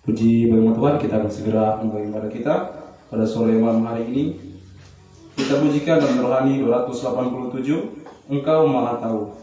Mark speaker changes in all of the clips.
Speaker 1: Puji bagi Tuhan, kita akan segera membawa ibadah kita pada sore malam hari ini. Kita pujikan dalam rohani 287, Engkau Maha Tahu.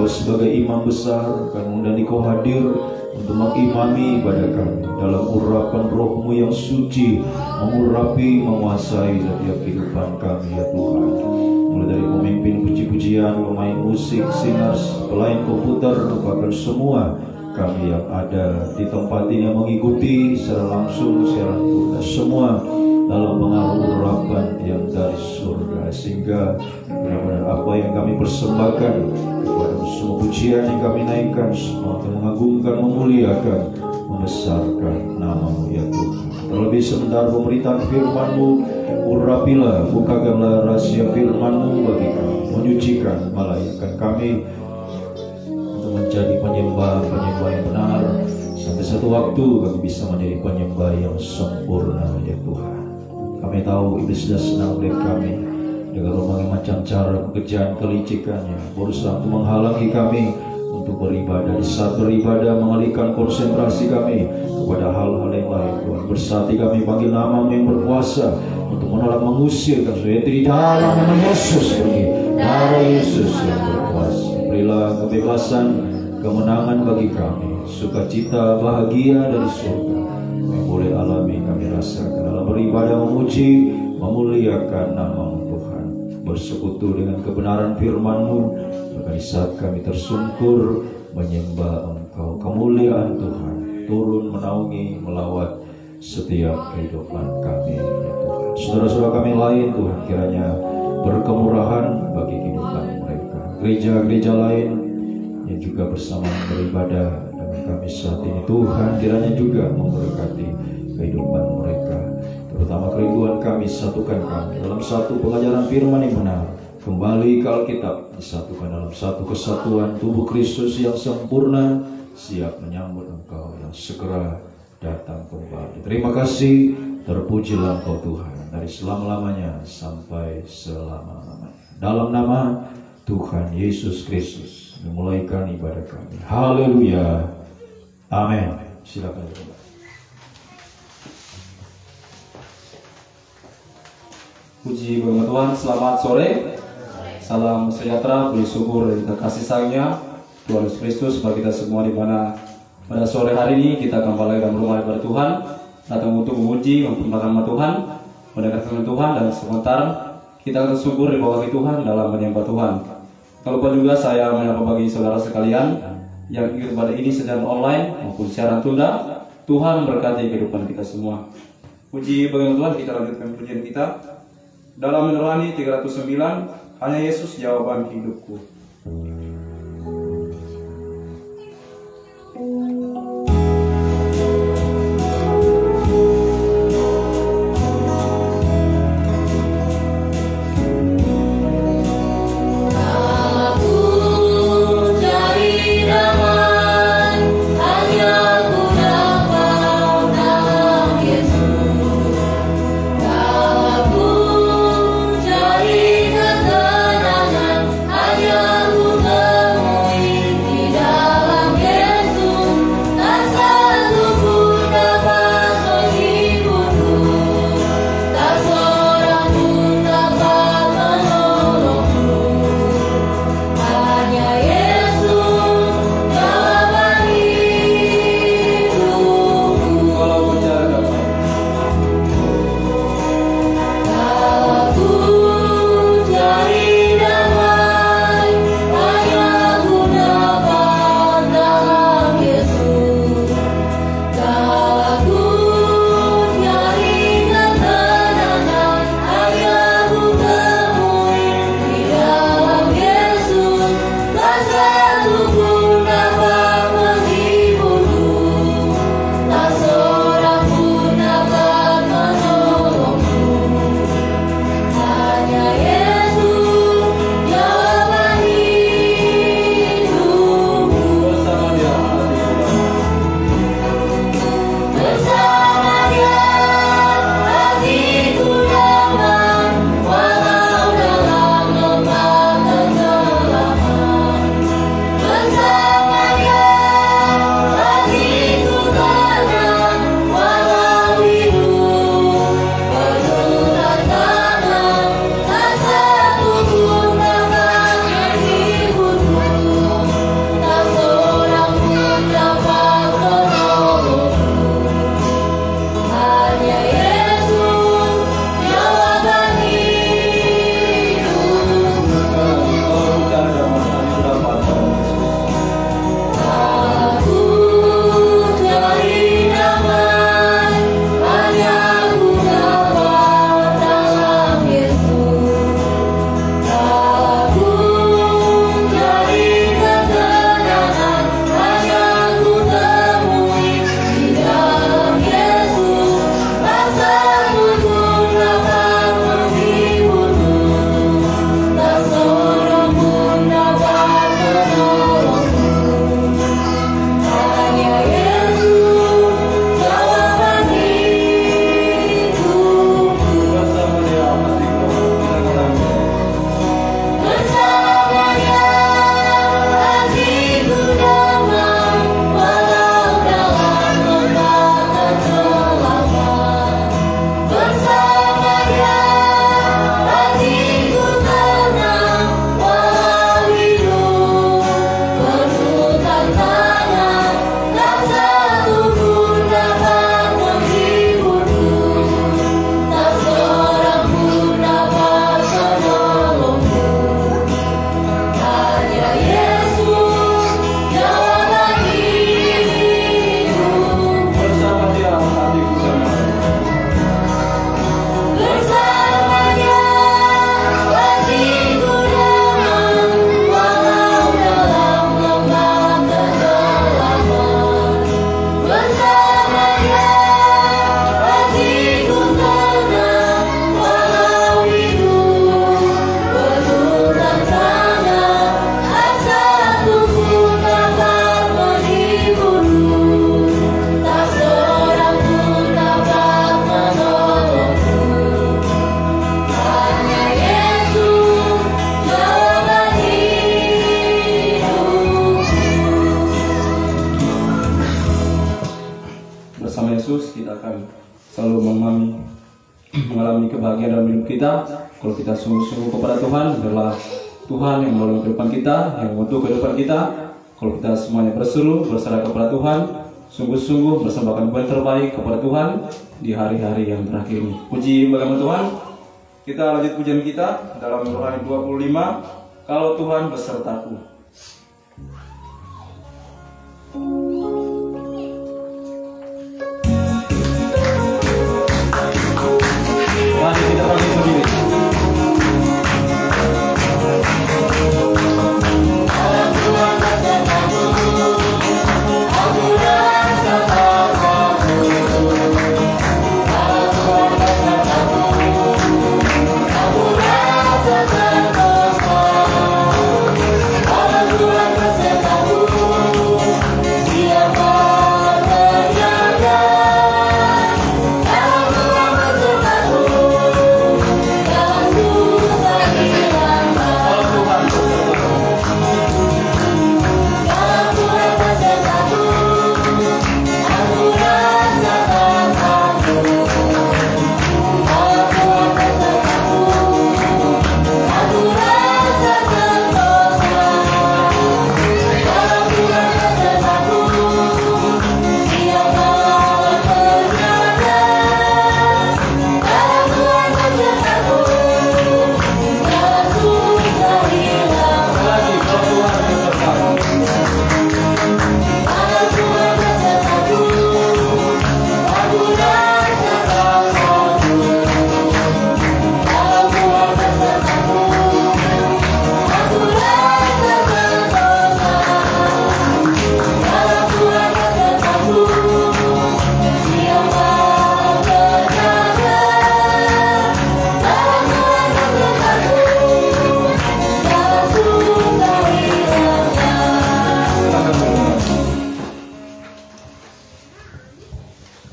Speaker 2: Sebagai imam besar, kemudian Engkau hadir untuk mengimami ibadah kami dalam urapan Roh-Mu yang suci, mengurapi, menguasai setiap kehidupan kami ya Tuhan. Mulai dari pemimpin puji-pujian, pemain musik, singers, pelayan komputer, bahkan semua kami yang ada di tempat ini yang mengikuti secara langsung, secara tuntas, semua dalam pengaruh urapan yang dari surga, sehingga benar-benar apa yang kami persembahkan kepada semua pujian yang kami naikkan, semua untuk mengagungkan, memuliakan, membesarkan nama-Mu ya Tuhan. Terlebih sebentar pemberitaan firman-Mu, urapilah, bukakanlah rahasia firman-Mu bagi kami, menyucikan, melayakkan kami menjadi penyembah yang benar. Sampai satu waktu kami bisa menjadi penyembah yang sempurna ya Tuhan. Kami tahu iblis sudah senang melihat kami dengan berbagai macam cara pekerjaan kelicikannya, berusaha untuk menghalangi kami untuk beribadah. Di saat beribadah mengalihkan konsentrasi kami kepada hal-hal yang lain. Tuhan bersati kami panggil nama-Mu yang berkuasa untuk menolak mengusir supaya di dalam nama Yesus pergi. Darah Yesus yang berkuasa. Berilah kebebasan, kemenangan bagi kami, sukacita, bahagia dari surga yang boleh alami kami rasakan dalam beribadah, memuji, memuliakan nama-Mu Tuhan, bersekutu dengan kebenaran firman-Mu. Maka di saat kami tersungkur menyembah Engkau, kemuliaan Tuhan turun menaungi, melawat setiap kehidupan kami ya Tuhan. Saudara-saudara kami lain Tuhan kiranya berkemurahan bagi kehidupan mereka. Gereja-gereja lain yang juga bersama beribadah dengan kami saat ini, Tuhan kiranya juga memberkati kehidupan mereka. Terutama kerinduan kami, satukan kami dalam satu pengajaran firman yang benar. Kembali ke Alkitab, disatukan dalam satu kesatuan tubuh Kristus yang sempurna, siap menyambut Engkau yang segera datang kembali. Terima kasih, terpujilah Engkau Tuhan dari selama-lamanya sampai selama-lamanya. Dalam nama Tuhan Yesus Kristus memulaikan ibadah kami. Haleluya. Amin. Silakan.
Speaker 1: Puji bagi Tuhan, selamat sore. Salam sejahtera, puji syukur dan kasih sayangnya Tuhan Yesus Kristus bagi kita semua di mana pada sore hari ini kita kembali dalam rumah ibadah Tuhan, datang untuk memuji, memperkenalkan nama Tuhan, mendengarkan Tuhan, dan sebentar kita akan syukur di bawah Tuhan dalam menyembah Tuhan. Kalau lupa juga saya menyapa bagi saudara sekalian yang ikut pada ini secara online maupun siaran tunda. Tuhan memberkati kehidupan kita semua. Puji bagi Tuhan, kita lanjutkan pujian kita dalam menerani 309. Hanya Yesus jawaban hidupku.
Speaker 3: Hanya Ku
Speaker 1: dalam hidup kita. Kalau kita sungguh-sungguh kepada Tuhan, adalah Tuhan yang menolong kehidupan kita, yang membentuk kehidupan kita. Kalau kita semuanya berseru, berserah kepada Tuhan, sungguh-sungguh bersembahkan yang terbaik kepada Tuhan di hari-hari yang terakhir ini. Puji bagaimana Tuhan. Kita lanjut pujian kita dalam Rohani 25. Kalau Tuhan besertaku. Mari kita panggil sendiri.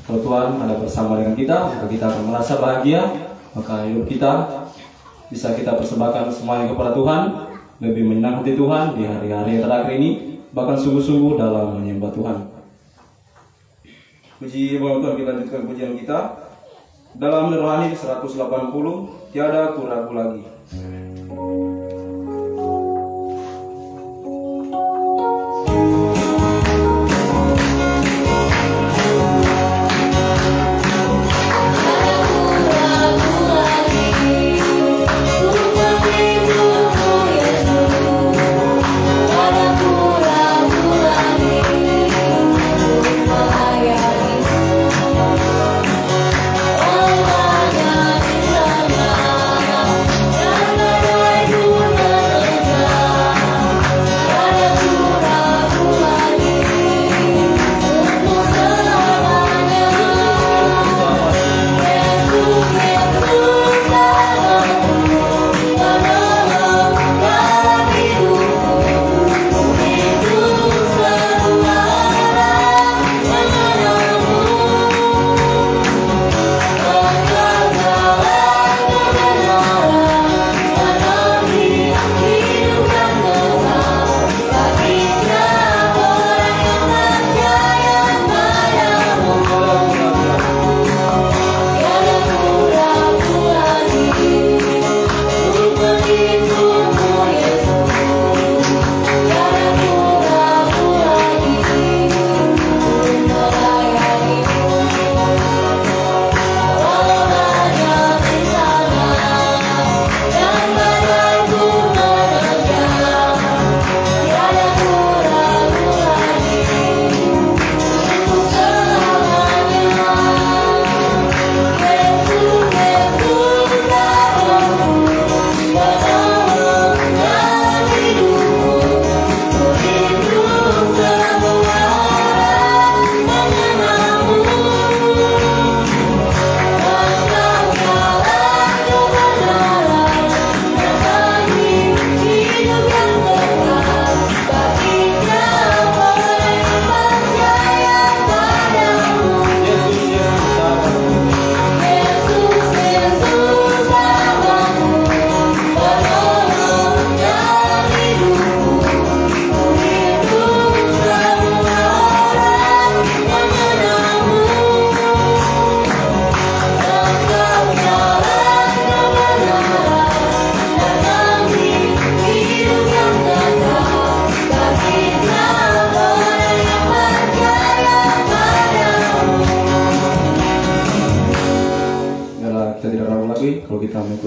Speaker 1: Kalau Tuhan ada bersama dengan kita, maka kita akan merasa bahagia. Maka hidup kita bisa kita persembahkan semuanya kepada Tuhan, lebih menyenangkan hati Tuhan di hari-hari yang terakhir ini, bahkan sungguh-sungguh dalam menyembah Tuhan. Puji bagi Tuhan, kita lanjutkan pujian kita dalam Rohani 180. Tiada ku ragu lagi.
Speaker 3: Jangan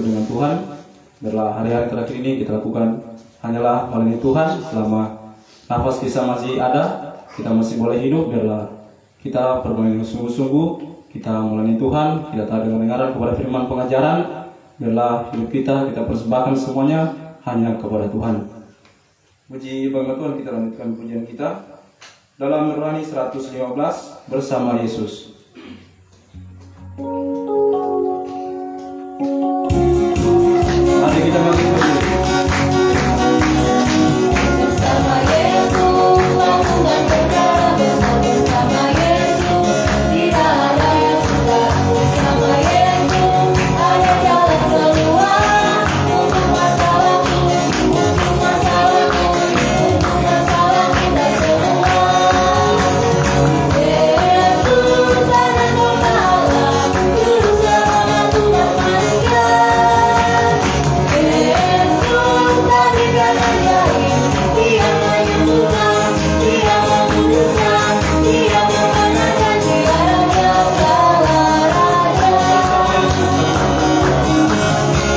Speaker 1: dengan Tuhan. Biarlah hari-hari terakhir ini kita lakukan hanyalah melayani Tuhan selama nafas kita masih ada, kita masih boleh hidup. Biarlah kita bermain sungguh-sungguh, kita melayani Tuhan, kita taat dengar-dengaran kepada firman pengajaran. Biarlah hidup kita persembahkan semuanya hanya kepada Tuhan. Puji bangga Tuhan, kita lanjutkan pujian kita dalam Nurani 115 bersama Yesus. Mari kita masuk berdiri.
Speaker 3: Bersama Yesus, lakukan perkara besar bersama Yesus, tidak ada yang susah. Bersama Yesus, ada jalan keluar untuk masalahmu, untuk masalahmu, untuk masalah kita semua. Yesus ada kepala, juru selamat umat manusia. Yesus berikan ajaib, Dia menyembuhkan, Dia memudahkan, Dia memenangkan tiada salah raja. Bersama Yesus lakukan perkara besar,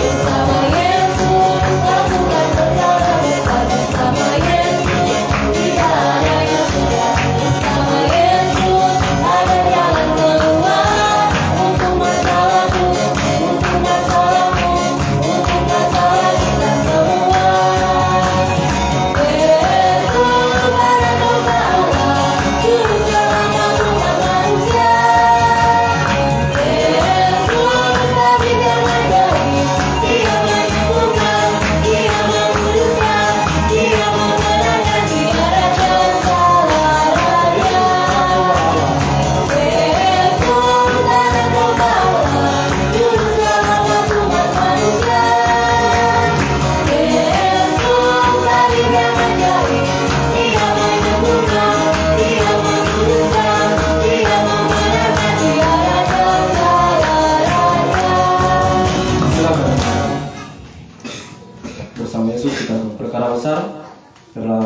Speaker 3: bersama Yesus tidak ada yang susah. Bersama Yesus ada jalan keluar untuk masalahmu, untuk masalahmu, untuk masalah kita semua. Yesus ada kepala, juru selamat umat manusia. Yesus berikan ajaib, Dia menyembuhkan, Dia memudahkan, Dia memenangkan tiada salah raja. Yesus ada kepala, juru selamat umat manusia. Yesus berikan ajaib, Dia menyembuhkan, Dia memudahkan, Dia memenangkan tiada salah raja.
Speaker 1: Silakan. Bersama Yesus kita berperkara besar. Biarlah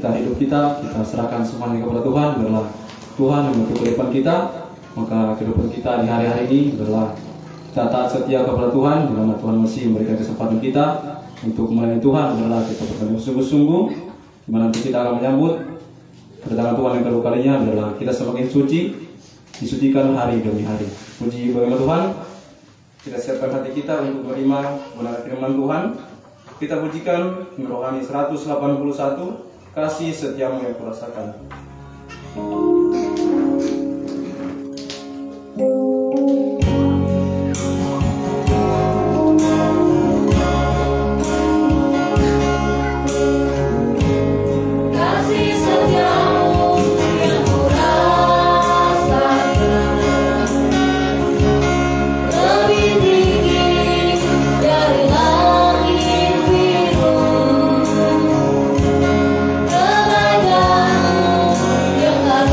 Speaker 1: hidup kita serahkan semuanya kepada Tuhan. Biarlah Tuhan yang menentukan kehidupan kita. Maka kehidupan kita di hari-hari ini biarlah kita taat setia kepada Tuhan. Di mana Tuhan masih memberikan kesempatan kita untuk melayani Tuhan. Biarlah kita bertanya sungguh-sungguh. Di mana nanti kita akan menyambut kedatangan Tuhan yang kedua kalinya. Biarlah kita semakin suci, disucikan hari demi hari. Puji bagi Tuhan. Kita siapkan hati kita untuk menerima kebenaran firman Tuhan. Kita pujikan Rohani 181, kasih setiamu yang kurasakan.
Speaker 3: Kasih setiamu yang kurasakan, lebih tinggi dari langit biru. Kebaikanmu yang tak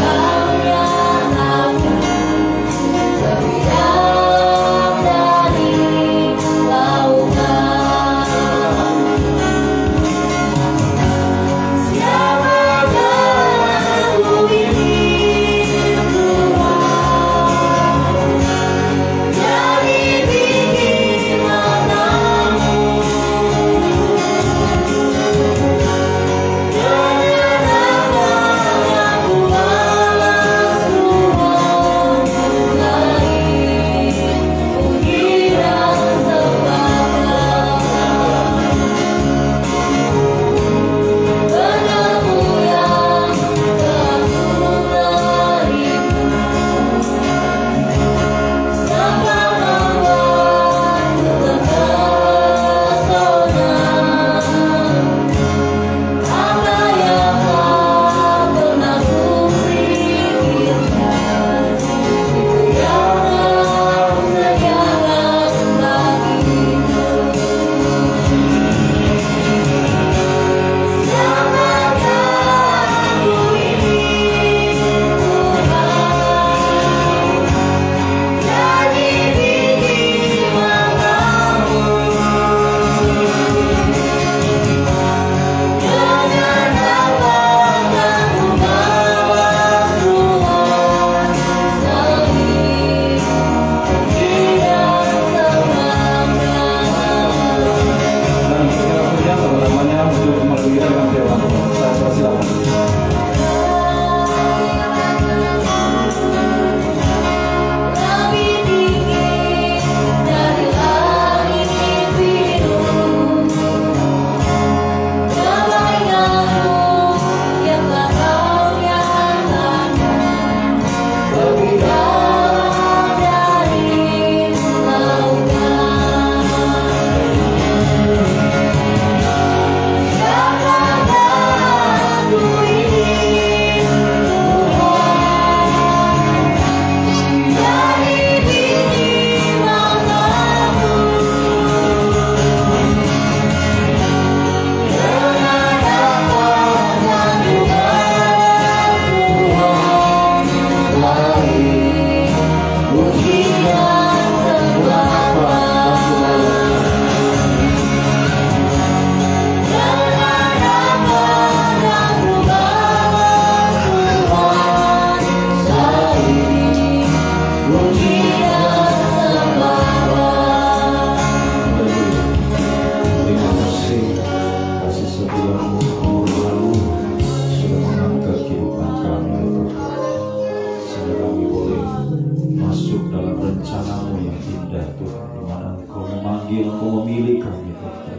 Speaker 2: di mana Engkau memanggil, Engkau memilih kami Tuhan.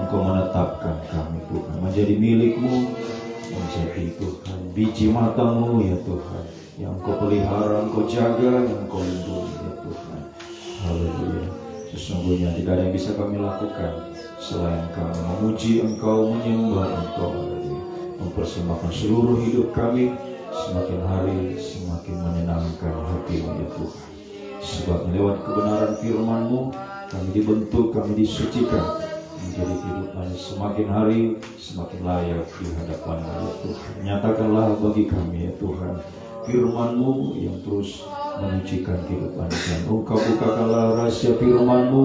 Speaker 2: Engkau menetapkan kami Tuhan menjadi milik-Mu, menjadi Tuhan biji mata-Mu ya Tuhan, yang Engkau pelihara, Engkau jaga, yang Engkau lindungi ya Tuhan. Haleluya. Sesungguhnya tidak ada yang bisa kami lakukan selain kami memuji Engkau, menyembah Engkau, mempersembahkan seluruh hidup kami semakin hari semakin menyenangkan hati-Mu ya Tuhan. Sebab lewat kebenaran firman-Mu kami dibentuk, kami disucikan menjadi kehidupan semakin hari semakin layak di hadapan-Mu ya Tuhan. Nyatakanlah bagi kami ya Tuhan firman-Mu yang terus menyucikan kehidupan kami. Engkau bukakanlah rahasia firman-Mu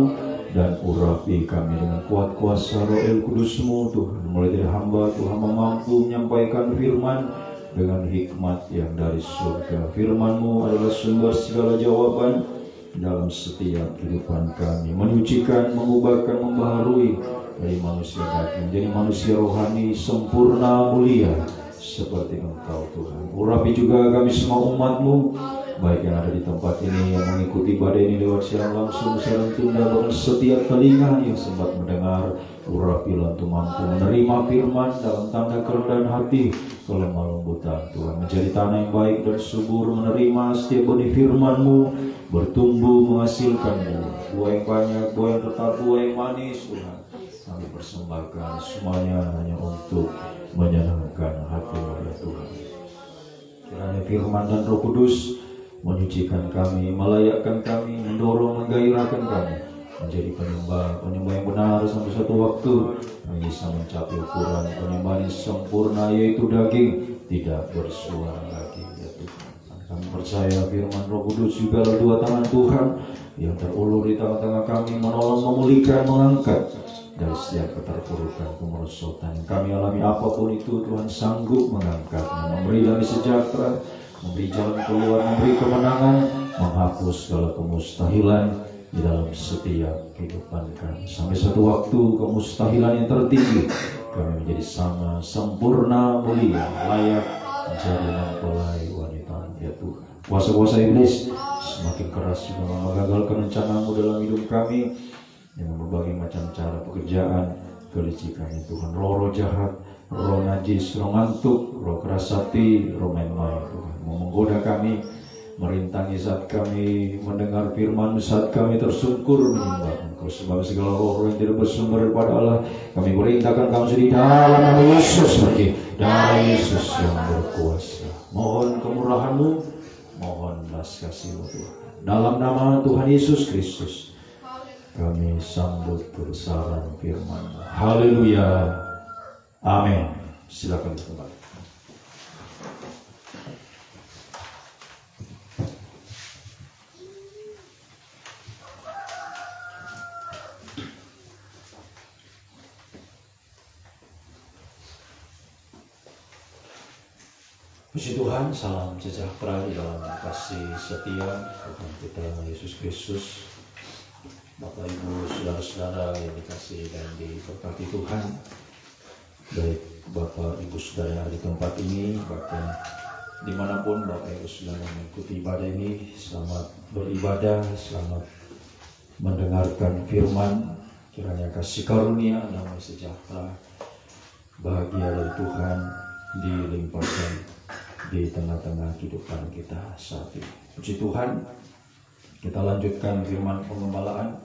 Speaker 2: dan urapi kami dengan kuat kuasa Roh Kudus-Mu Tuhan. Mulai dari hamba Tuhan mampu menyampaikan firman dengan hikmat yang dari surga. Firman-Mu adalah sumber segala jawaban dalam setiap kehidupan kami, menyucikan, mengubahkan, membaharui dari manusia daging menjadi manusia rohani sempurna mulia seperti Engkau Tuhan. Urapi juga kami semua umat-Mu, baik yang ada di tempat ini, yang mengikuti ibadah ini lewat siaran langsung, siaran tunda, bahkan setiap telinga yang sempat mendengar. Urapilah untuk mampu menerima firman dalam tanda kerendahan hati, kelemah lembutan Tuhan, menjadi tanah yang baik dan subur, menerima setiap benih firman-Mu, bertumbuh menghasilkan buah yang banyak, buah yang tetap, buah yang manis Tuhan. Kami persembahkan semuanya hanya untuk menyenangkan hati-Mu ya Tuhan. Kiranya firman dan Roh Kudus menyucikan kami, melayakkan kami, mendorong, menggairahkan kami menjadi penyembah yang benar sampai satu waktu kami bisa mencapai ukuran penyembahan yang sempurna, yaitu daging tidak bersuara lagi ya Tuhan. Kami percaya firman Roh Kudus juga adalah dua tangan Tuhan yang terulur di tengah-tengah kami, menolong, memulihkan, mengangkat dari setiap keterpurukan, kemerosotan yang kami alami. Apapun itu Tuhan sanggup mengangkatnya, memberi damai sejahtera, memberi jalan keluar, memberi kemenangan, menghapus segala kemustahilan di dalam setiap kehidupan kami. Sampai satu waktu kemustahilan yang tertinggi kami menjadi sama, sempurna, mulia, layak menjadi mempelai wanita ya Tuhan. Kuasa-kuasa iblis semakin keras juga mengagalkan rencana-Mu dalam hidup kami dengan berbagai macam cara pekerjaan kelicikan ya Tuhan. Roh-roh jahat, roh najis, roh ngantuk, roh keras hati, roh main-main Tuhan mau menggoda kami, merintangi saat kami mendengar firman, saat kami tersungkur menyembah Engkau. Sebab segala roh yang tidak bersumber daripada Allah kami perintahkan kamu di dalam nama Yesus lagi, darah Yesus yang berkuasa. Mohon kemurahan-Mu, mohon belas kasih-Mu Tuhan. Dalam nama Tuhan Yesus Kristus kami sambut kebesaran firman-Mu. Haleluya. Amin. Silakan kembali. Puji Tuhan, salam sejahtera di dalam kasih setia Tuhan kita Yesus Kristus. Bapak Ibu saudara-saudara yang dikasihi dan diberkati Tuhan, baik Bapak Ibu saudara yang ada di tempat ini, bahkan dimanapun Bapak Ibu saudara mengikuti ibadah ini, selamat beribadah, selamat mendengarkan firman. Kiranya kasih karunia, damai sejahtera, bahagia dari Tuhan dilimpahkan di tengah-tengah kehidupan kita saat ini. Puji Tuhan, kita lanjutkan firman pengembalaan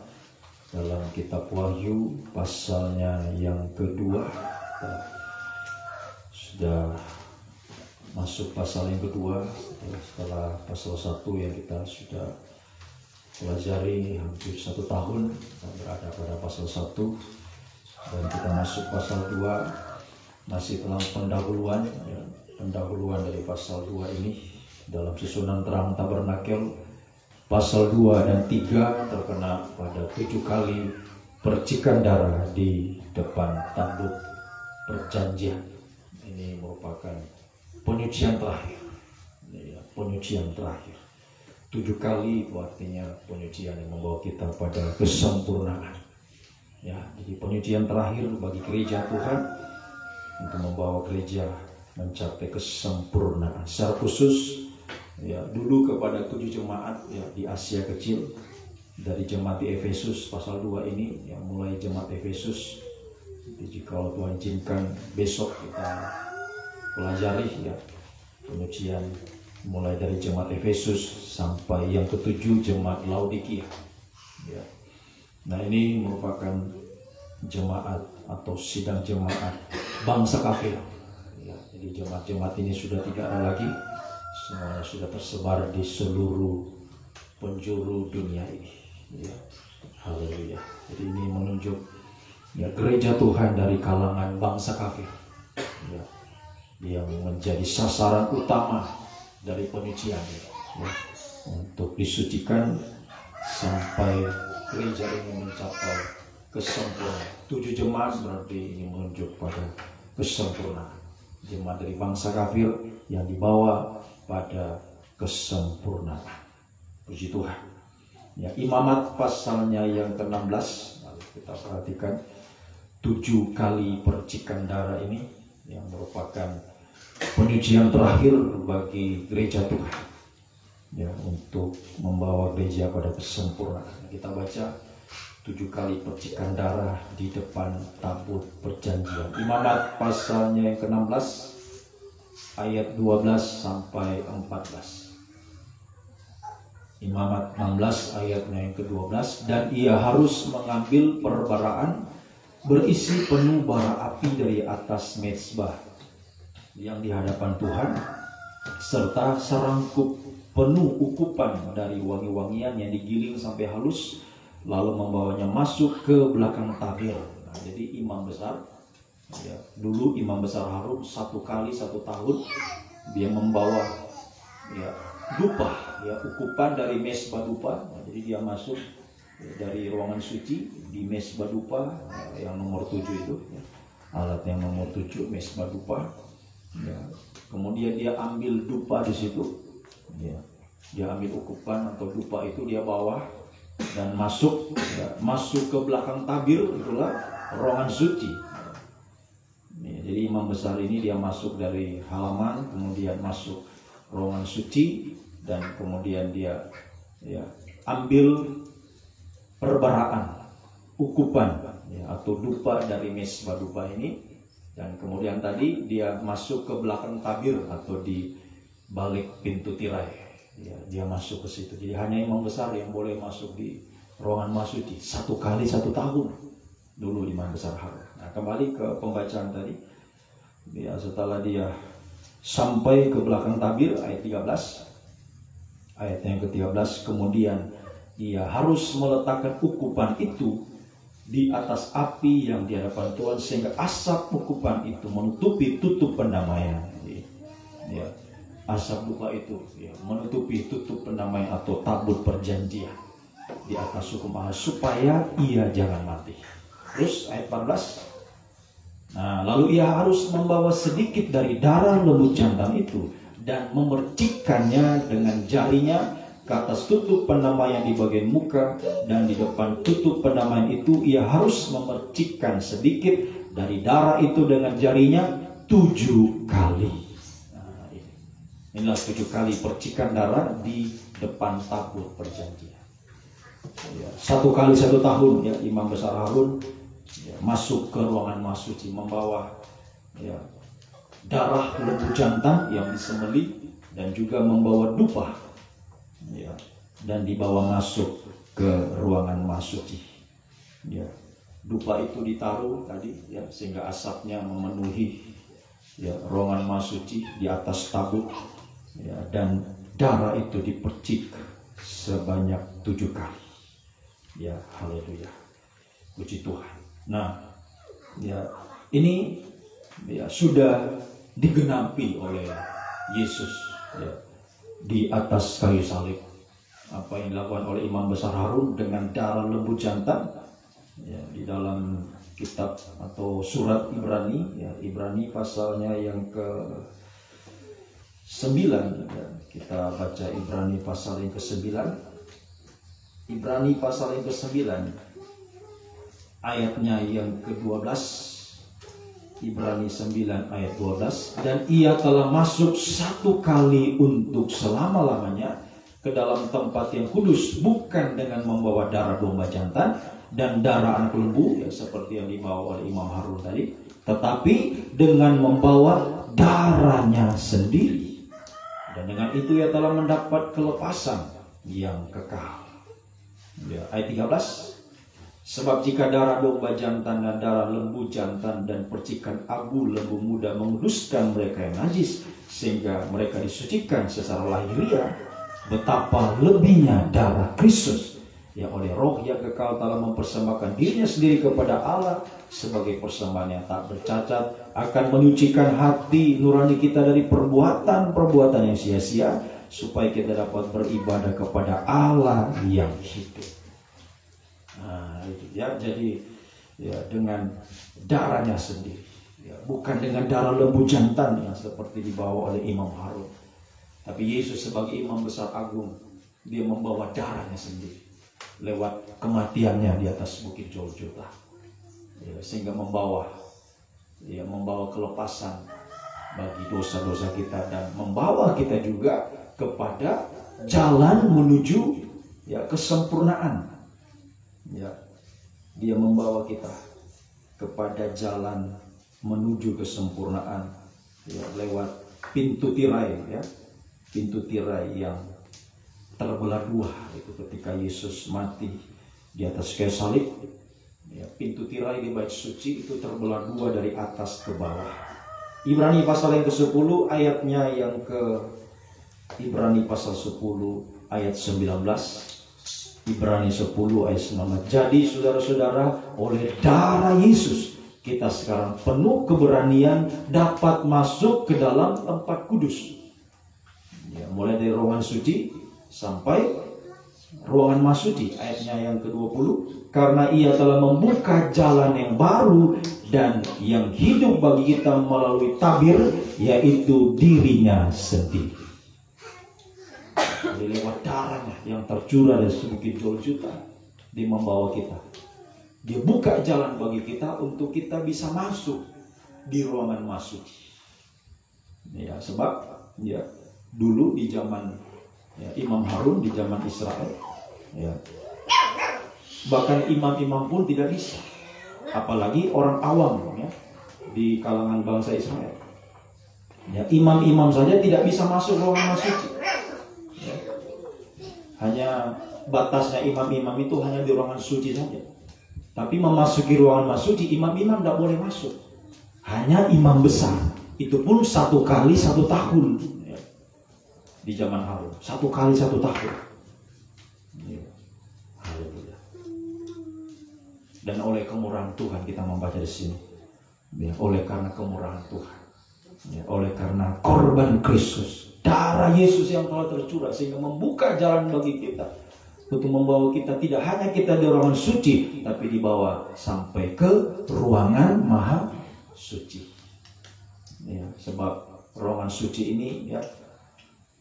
Speaker 2: dalam kitab Wahyu pasalnya yang kedua. Kita sudah masuk pasal yang kedua setelah pasal 1 yang kita sudah pelajari hampir 1 tahun. Kita berada pada pasal 1 dan kita masuk pasal 2, masih dalam pendahuluan ya. Pendahuluan dari pasal 2 ini dalam susunan terang tabernakel. Pasal 2 dan 3 terkena pada 7 kali percikan darah di depan tanduk perjanjian. Ini merupakan penyucian terakhir. Ya, penyucian terakhir. 7 kali itu artinya penyucian yang membawa kita pada kesempurnaan. Ya, jadi penyucian terakhir bagi gereja Tuhan untuk membawa gereja mencapai kesempurnaan. Secara khusus ya dulu kepada 7 jemaat ya di Asia Kecil dari jemaat di Efesus pasal 2 ini, yang mulai jemaat Efesus. Jadi kalau Tuhan izinkan besok kita pelajari ya penyucian mulai dari jemaat Efesus sampai yang ketujuh jemaat Laodikia. Ya. Nah ini merupakan jemaat atau sidang jemaat bangsa kafir. Ya, jadi jemaat-jemaat ini sudah tidak ada lagi, semuanya sudah tersebar di seluruh penjuru dunia ini. Ya, haleluya. Jadi ini menunjuk ya gereja Tuhan dari kalangan bangsa kafir. Ya, yang menjadi sasaran utama dari penyucian ya, untuk disucikan sampai gereja ini mencapai kesempurnaan. 7 jemaat berarti ini menunjuk pada kesempurnaan. Jemaat dari bangsa kafir yang dibawa pada kesempurnaan. Puji Tuhan. Ya, Imamat pasalnya yang ke-16, lalu kita perhatikan 7 kali percikan darah ini yang merupakan penyucian terakhir bagi gereja Tuhan ya, untuk membawa gereja pada kesempurnaan. Kita baca 7 kali percikan darah di depan tabut perjanjian. Imamat pasalnya yang ke-16 ayat 12 sampai 14. Imamat 16 ayatnya yang ke-12, dan ia harus mengambil perbaraan berisi penuh bara api dari atas mezbah yang di hadapan Tuhan, serta serangkup penuh ukupan dari wangi-wangian yang digiling sampai halus, lalu membawanya masuk ke belakang tabir. Nah, jadi imam besar ya, dulu imam besar Harun 1 kali 1 tahun dia membawa ya dupa ya, ukupan dari mezbah dupa. Nah, jadi dia masuk ya, dari ruangan suci di mezbah dupa ya, yang nomor 7 itu ya, alat yang nomor 7 mezbah dupa ya. Kemudian dia ambil dupa di situ ya, dia ambil ukupan atau dupa itu dia bawa dan masuk ya, masuk ke belakang tabir, itulah ruangan suci ya. Jadi imam besar ini dia masuk dari halaman, kemudian masuk ruangan suci, dan kemudian dia ya, ambil perbaraan ukupan ya, atau dupa dari mezbah dupa ini, dan kemudian tadi dia masuk ke belakang tabir atau di balik pintu tirai ya, dia masuk ke situ. Jadi hanya imam besar yang boleh masuk di ruangan masuci 1 kali 1 tahun dulu imam besar Harun. Nah, kembali ke pembacaan tadi ya, setelah dia sampai ke belakang tabir ayat 13, ayat yang ke-13, kemudian ia harus meletakkan ukupan itu di atas api yang di hadapan Tuhan, sehingga asap ukupan itu menutupi tutup pendamaian ya, asap dupa itu ya, menutupi tutup pendamaian atau tabut perjanjian di atas hukum Allah, supaya ia jangan mati. Terus ayat 14, nah lalu ia harus membawa sedikit dari darah lembu jantan itu dan memercikkannya dengan jarinya ke atas tutup pendamaian di bagian muka, dan di depan tutup pendamaian itu ia harus memercikkan sedikit dari darah itu dengan jarinya 7 kali. Nah, inilah 7 kali percikan darah di depan tabut perjanjian. Ya, 1 kali 1 tahun ya, imam besar Harun ya, masuk ke ruangan masuci membawa ya, darah lembu jantan yang disembelih, dan juga membawa dupa ya, dan dibawa masuk ke ruangan masuci ya. Dupa itu ditaruh tadi ya, sehingga asapnya memenuhi ya, ruangan masuci di atas tabut ya, dan darah itu dipercik sebanyak 7 kali ya. Haleluya, puji Tuhan. Nah ya, ini ya sudah digenapi oleh Yesus ya, di atas kayu salib. Apa yang dilakukan oleh imam besar Harun dengan darah lembu jantan ya, di dalam kitab atau surat Ibrani ya, Ibrani pasalnya yang ke-9 ya. Kita baca Ibrani pasal yang ke-9. Ibrani pasal yang ke-9 ayatnya yang ke-12. Ibrani 9 ayat 12, dan ia telah masuk 1 kali untuk selama-lamanya ke dalam tempat yang kudus bukan dengan membawa darah domba jantan dan darah anak lembu ya seperti yang dibawa oleh Imam Harun tadi, tetapi dengan membawa darahnya sendiri. Dan dengan itu ia telah mendapat kelepasan yang kekal. Ya, ayat 13. Sebab jika darah domba jantan dan darah lembu jantan dan percikan abu lembu muda menguduskan mereka yang najis sehingga mereka disucikan secara lahiriah, betapa lebihnya darah Kristus yang oleh Roh yang kekal telah mempersembahkan dirinya sendiri kepada Allah sebagai persembahan yang tak bercacat, akan menyucikan hati nurani kita dari perbuatan-perbuatan yang sia-sia, supaya kita dapat beribadah kepada Allah yang hidup. Nah, ya, jadi ya dengan darahnya sendiri, ya, bukan dengan darah lembu jantan yang seperti dibawa oleh Imam Harun, tapi Yesus sebagai Imam Besar Agung, dia membawa darahnya sendiri lewat kematiannya di atas bukit Golgota, ya, sehingga membawa kelepasan bagi dosa-dosa kita dan membawa kita juga kepada jalan menuju ya kesempurnaan. Ya, dia membawa kita kepada jalan menuju kesempurnaan ya, lewat pintu tirai ya, pintu tirai yang terbelah dua itu ketika Yesus mati di atas kayu salib ya, pintu tirai di bait suci itu terbelah dua dari atas ke bawah. Ibrani pasal yang ke-10 ayatnya yang ke Ibrani pasal 10 ayat 19. Ibrani 10 ayat 19. Jadi saudara-saudara, oleh darah Yesus kita sekarang penuh keberanian dapat masuk ke dalam tempat kudus. Ya, mulai dari ruangan suci sampai ruangan masuci, ayatnya yang ke-20. Karena ia telah membuka jalan yang baru dan yang hidup bagi kita melalui tabir, yaitu dirinya sendiri. Jadi lewat darahnya yang tercurah dari bukit Golgota, dia membawa kita. Dia buka jalan bagi kita untuk kita bisa masuk di ruangan masuci. Ya, sebab ya dulu di zaman ya, Imam Harun, di zaman Israel, ya, bahkan imam-imam pun tidak bisa, apalagi orang awam ya, di kalangan bangsa Israel. Ya, imam-imam saja tidak bisa masuk ruangan masuci. Ya. Hanya batasnya imam-imam itu hanya di ruangan suci saja. Tapi memasuki ruangan masuci, imam-imam tidak boleh masuk. Hanya imam besar. Itu pun 1 kali 1 tahun. Ya. Di zaman Harun, 1 kali 1 tahun. Ya. Haleluya. Dan oleh kemurahan Tuhan kita membaca di sini. Ya, oleh karena kemurahan Tuhan. Ya, oleh karena korban Kristus, darah Yesus yang telah tercurah sehingga membuka jalan bagi kita untuk membawa kita tidak hanya kita di ruangan suci, tapi dibawa sampai ke ruangan maha suci. Ya, sebab ruangan suci ini ya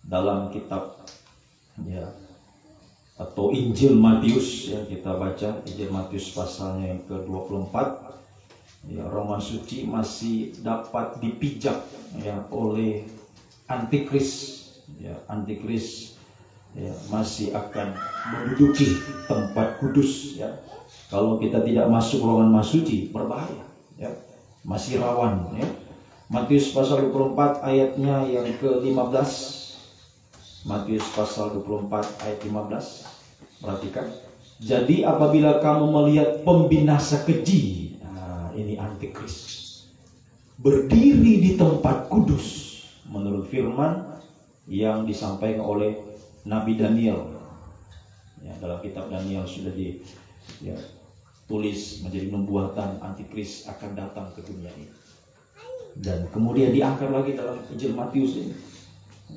Speaker 2: dalam kitab ya atau Injil Matius ya kita baca Injil Matius pasalnya yang ke-24. Ya, ruangan suci masih dapat dipijak ya oleh antikris. Ya, antikris ya, masih akan menduduki tempat kudus ya. Kalau kita tidak masuk ruangan masuci berbahaya ya, masih rawan ya. Matius pasal 24 ayatnya yang ke-15. Matius pasal 24 ayat 15. Perhatikan. Jadi apabila kamu melihat pembinasa keji, ini antikris, berdiri di tempat kudus menurut firman yang disampaikan oleh Nabi Daniel ya, dalam kitab Daniel sudah ditulis menjadi nubuatan antikris akan datang ke dunia ini. Dan kemudian diangkat lagi dalam Injil Matius ini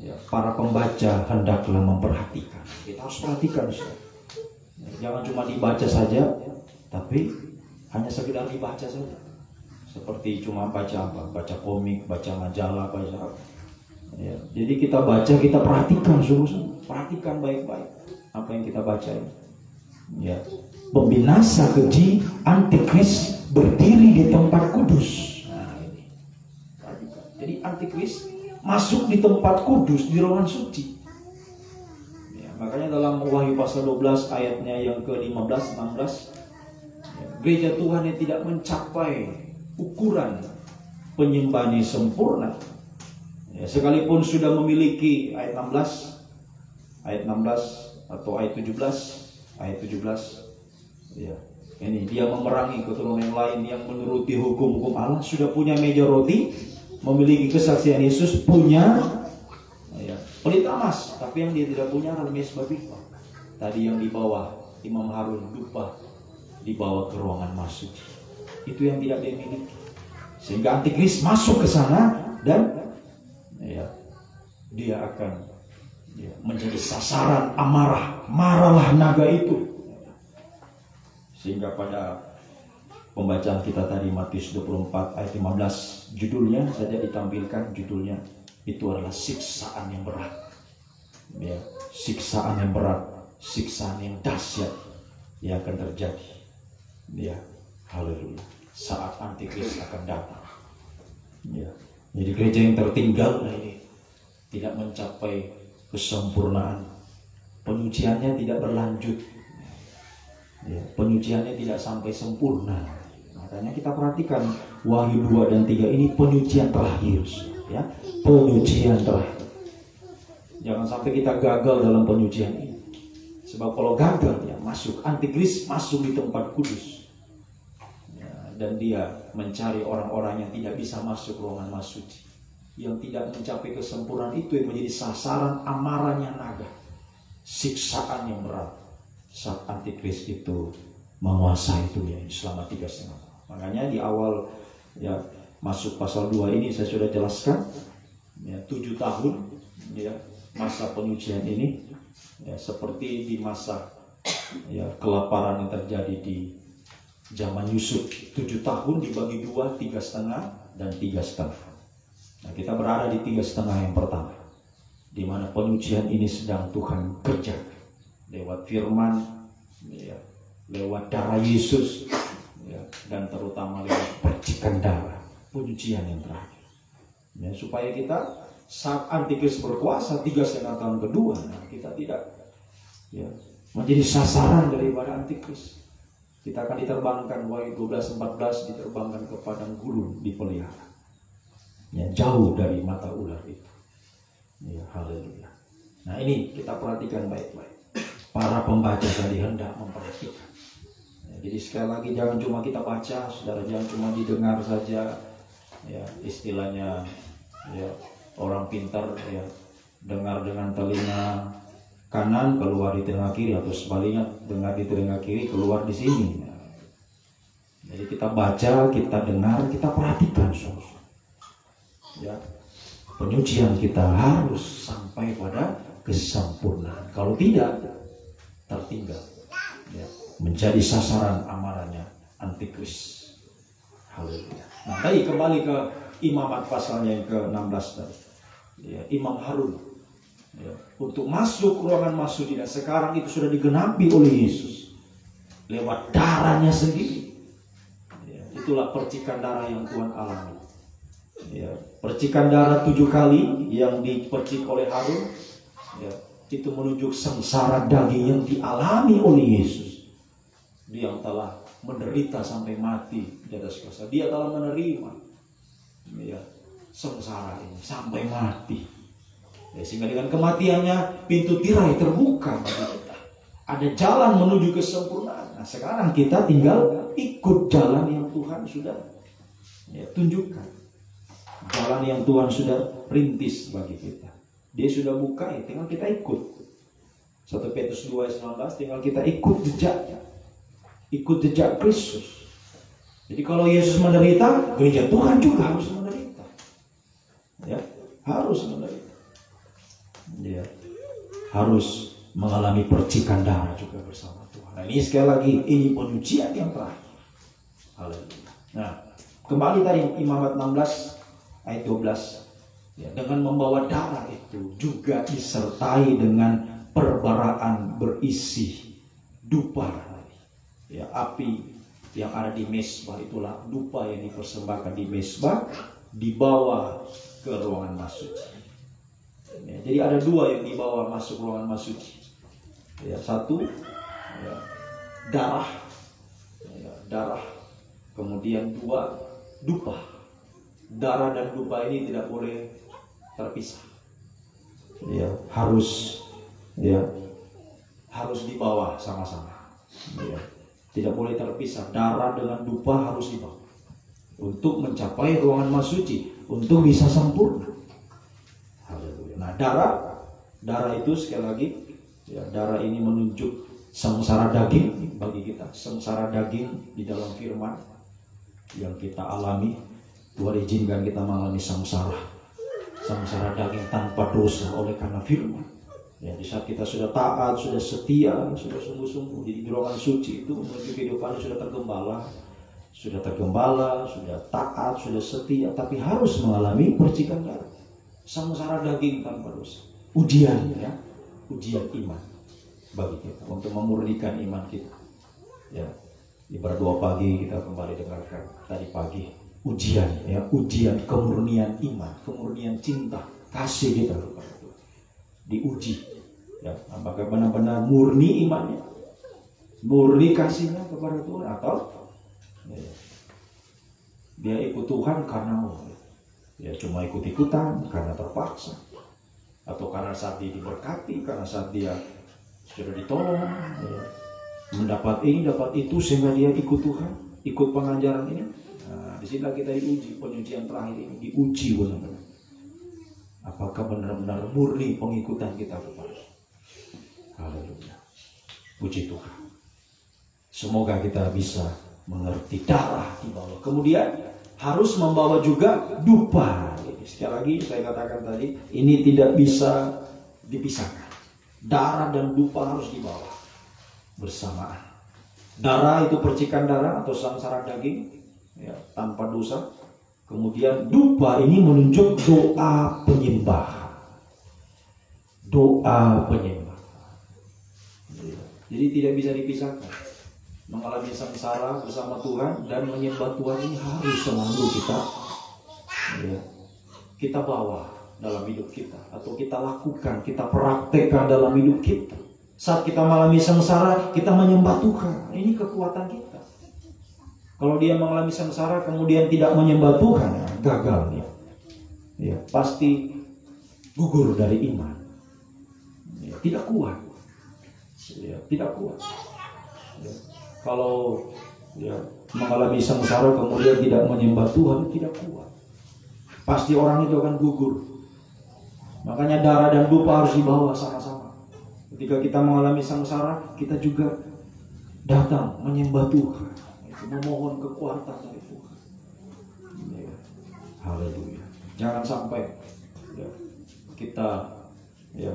Speaker 2: ya, para pembaca hendaklah memperhatikan. Kita harus perhatikan ya, jangan cuma dibaca saja, tapi hanya sekedar dibaca saja. Seperti cuma baca apa? Baca komik, baca majalah, baca apa. Ya, jadi kita baca, kita perhatikan sungguh-sungguh. Perhatikan baik-baik apa yang kita baca ini. Ya. Pembinasa keji, antikris berdiri di tempat kudus. Nah, ini. Perhatikan. Jadi antikris masuk di tempat kudus, di ruangan suci. Ya, Makanya dalam Wahyu pasal 12 ayatnya yang ke-15, 16, gereja Tuhan yang tidak mencapai ukuran penyembahan yang sempurna, ya, sekalipun sudah memiliki ayat 16 atau ayat 17, ya, ini dia memerangi keturunan yang lain yang menuruti hukum-hukum Allah, sudah punya meja roti, memiliki kesaksian Yesus, punya pelita emas, tapi yang dia tidak punya adalah mesbah bikmah. Tadi yang dibawa Imam Harun dupa dibawa ke ruangan masuk. Itu yang tidak dia miliki. Sehingga antikris masuk ke sana dan dia akan menjadi sasaran amarah. Marahlah naga itu. Sehingga pada pembacaan kita tadi Matius 24 ayat 15, judulnya saja ditampilkan, judulnya itu adalah siksaan yang berat, ya, siksaan yang berat, siksaan yang dahsyat yang akan terjadi, ya, haleluya, saat antikris akan datang, ya. Jadi gereja yang tertinggal ini tidak mencapai kesempurnaan, penyuciannya tidak berlanjut, ya, penyuciannya tidak sampai sempurna. Makanya kita perhatikan Wahyu 2 dan 3 ini penyucian terakhir, ya, penyucian terakhir. Jangan sampai kita gagal dalam penyucian ini. Sebab kalau gagal, ya, masuk antikris, masuk di tempat kudus, ya, dan dia mencari orang-orang yang tidak bisa masuk ruangan masuci, yang tidak mencapai kesempurnaan. Itu yang menjadi sasaran amarahnya naga, siksaan yang berat saat antikris itu menguasai dunia ini selama 3,5 tahun. Makanya di awal, ya, masuk pasal 2 ini saya sudah jelaskan, ya, 7 tahun, ya, masa penyucian ini, ya, seperti di masa, ya, kelaparan yang terjadi di zaman Yusuf. 7 tahun dibagi 2, 3,5 dan 3,5. Nah, kita berada di 3,5 yang pertama, di mana penyucian ini sedang Tuhan kerja lewat firman, ya, lewat darah Yesus, ya, dan terutama lewat percikan darah, penyucian yang terakhir, ya, supaya kita saat antikris berkuasa 3,5 tahun kedua, nah, kita tidak, ya, menjadi sasaran daripada antikris. Kita akan diterbangkan, Wahyu 12:14, diterbangkan ke padang gurun, dipelihara, ya, jauh dari mata ular itu, ya, haleluya. Nah, ini kita perhatikan baik-baik. Para pembaca tadi hendak memperhatikan, ya, jadi sekali lagi jangan cuma kita baca, saudara, jangan cuma didengar saja, ya, istilahnya, ya, orang pintar, ya, dengar dengan telinga kanan, keluar di telinga kiri, atau sebaliknya, dengar di telinga kiri, keluar di sini, ya. Jadi kita baca, kita dengar, kita perhatikan, ya, penyucian kita harus sampai pada kesempurnaan. Kalau tidak, tertinggal, ya, menjadi sasaran amarahnya antikris. Haleluya. Nah, tadi kembali ke imamat pasalnya yang ke-16 tadi, ya, Imam Harun, ya, untuk masuk ruangan masuci, dan sekarang itu sudah digenapi oleh Yesus lewat darahnya sendiri, ya. Itulah percikan darah yang Tuhan alami, ya, percikan darah 7 kali yang dipercik oleh Harun, ya, itu menunjuk sengsara daging yang dialami oleh Yesus. Dia yang telah menderita sampai mati di atas kuasa. Dia telah menerima, ya, sengsara ini sampai mati, ya, sehingga dengan kematiannya pintu tirai terbuka bagi kita. Ada jalan menuju kesempurnaan. Nah, sekarang kita tinggal ikut jalan yang Tuhan sudah, ya, tunjukkan, jalan yang Tuhan sudah rintis bagi kita. Dia sudah buka, ya, tinggal kita ikut. 1 Petrus 2:19, tinggal kita ikut jejaknya, ikut jejak Kristus. Jadi kalau Yesus menderita, gereja Tuhan juga harus menderita, ya, harus menderita, ya, harus mengalami percikan darah juga bersama Tuhan. Nah, ini sekali lagi, ini penyucian yang terakhir. Haleluya. Nah, kembali tadi Imamat 16 ayat 12. Ya, dengan membawa darah itu juga disertai dengan perbaraan berisi dupa, ya, api yang ada di mesbah. Itulah dupa yang dipersembahkan di mesbah, dibawa ke ruangan masuci, ya. Jadi ada 2 yang dibawa masuk ruangan masuci. Ya, satu, ya, darah, ya, darah. Kemudian dua, dupa. Darah dan dupa ini tidak boleh terpisah. Ya, harus dibawa sama-sama. Ya, tidak boleh terpisah. Darah dengan dupa harus dibawa untuk mencapai ruangan Maha Suci, untuk bisa sempurna. Haleluya. Nah, darah itu sekali lagi, ya, darah ini menunjuk sengsara daging bagi kita, sengsara daging di dalam firman yang kita alami. Tuhan izinkan kita mengalami sengsara daging tanpa dosa oleh karena firman. Ya, di saat kita sudah taat, sudah setia, sudah sungguh-sungguh di ruangan suci itu menuju kehidupan sudah tergembala, sudah taat, sudah setia, tapi harus mengalami percikan darah, sengsara daging tanpa dosa. Ujian, ya, ujian iman bagi kita untuk memurnikan iman kita. Ya, di berdoa pagi kita kembali dengarkan tadi pagi. Ujian, ya, ujian kemurnian iman, kemurnian cinta, kasih kita kepada Tuhan. Diuji, ya, apakah benar-benar murni imannya, murni kasihnya kepada Tuhan, atau ya, dia ikut Tuhan karena ya cuma ikut-ikutan, karena terpaksa, atau karena saat dia diberkati, karena saat dia sudah ditolong, ya, mendapat ini, dapat itu, sehingga dia ikut Tuhan, ikut pengajaran ini. Nah, disinilah kita diuji, pengujian terakhir ini diuji benar-benar. Apakah benar-benar murni pengikutan kita kepada. Haleluya. Puji Tuhan. Semoga kita bisa mengerti darah di bawah. Kemudian harus membawa juga dupa. Jadi, sekali lagi saya katakan tadi, ini tidak bisa dipisahkan. Darah dan dupa harus dibawa bersamaan. Darah itu percikan darah atau sengsara daging, ya, tanpa dosa. Kemudian dupa ini menunjuk doa penyembahan. Doa penyembahan. Jadi tidak bisa dipisahkan. Mengalami sengsara bersama Tuhan dan menyembah Tuhan ini harus selalu kita bawa dalam hidup kita, atau kita lakukan, kita praktekkan dalam hidup kita. Saat kita mengalami sengsara, kita menyembah Tuhan. Ini kekuatan kita. Kalau dia mengalami sengsara kemudian tidak menyembah Tuhan, ya, gagal dia. Ya, pasti gugur dari iman. Ya, tidak kuat. Ya, tidak kuat. Ya. Kalau ya, mengalami sengsara kemudian tidak menyembah Tuhan, tidak kuat. Pasti orang itu akan gugur. Makanya darah dan dupa harus dibawa sama-sama. Ketika kita mengalami sengsara, kita juga datang menyembah Tuhan, memohon kekuatan dari Tuhan. Ya. Haleluya. Jangan sampai ya, kita ya,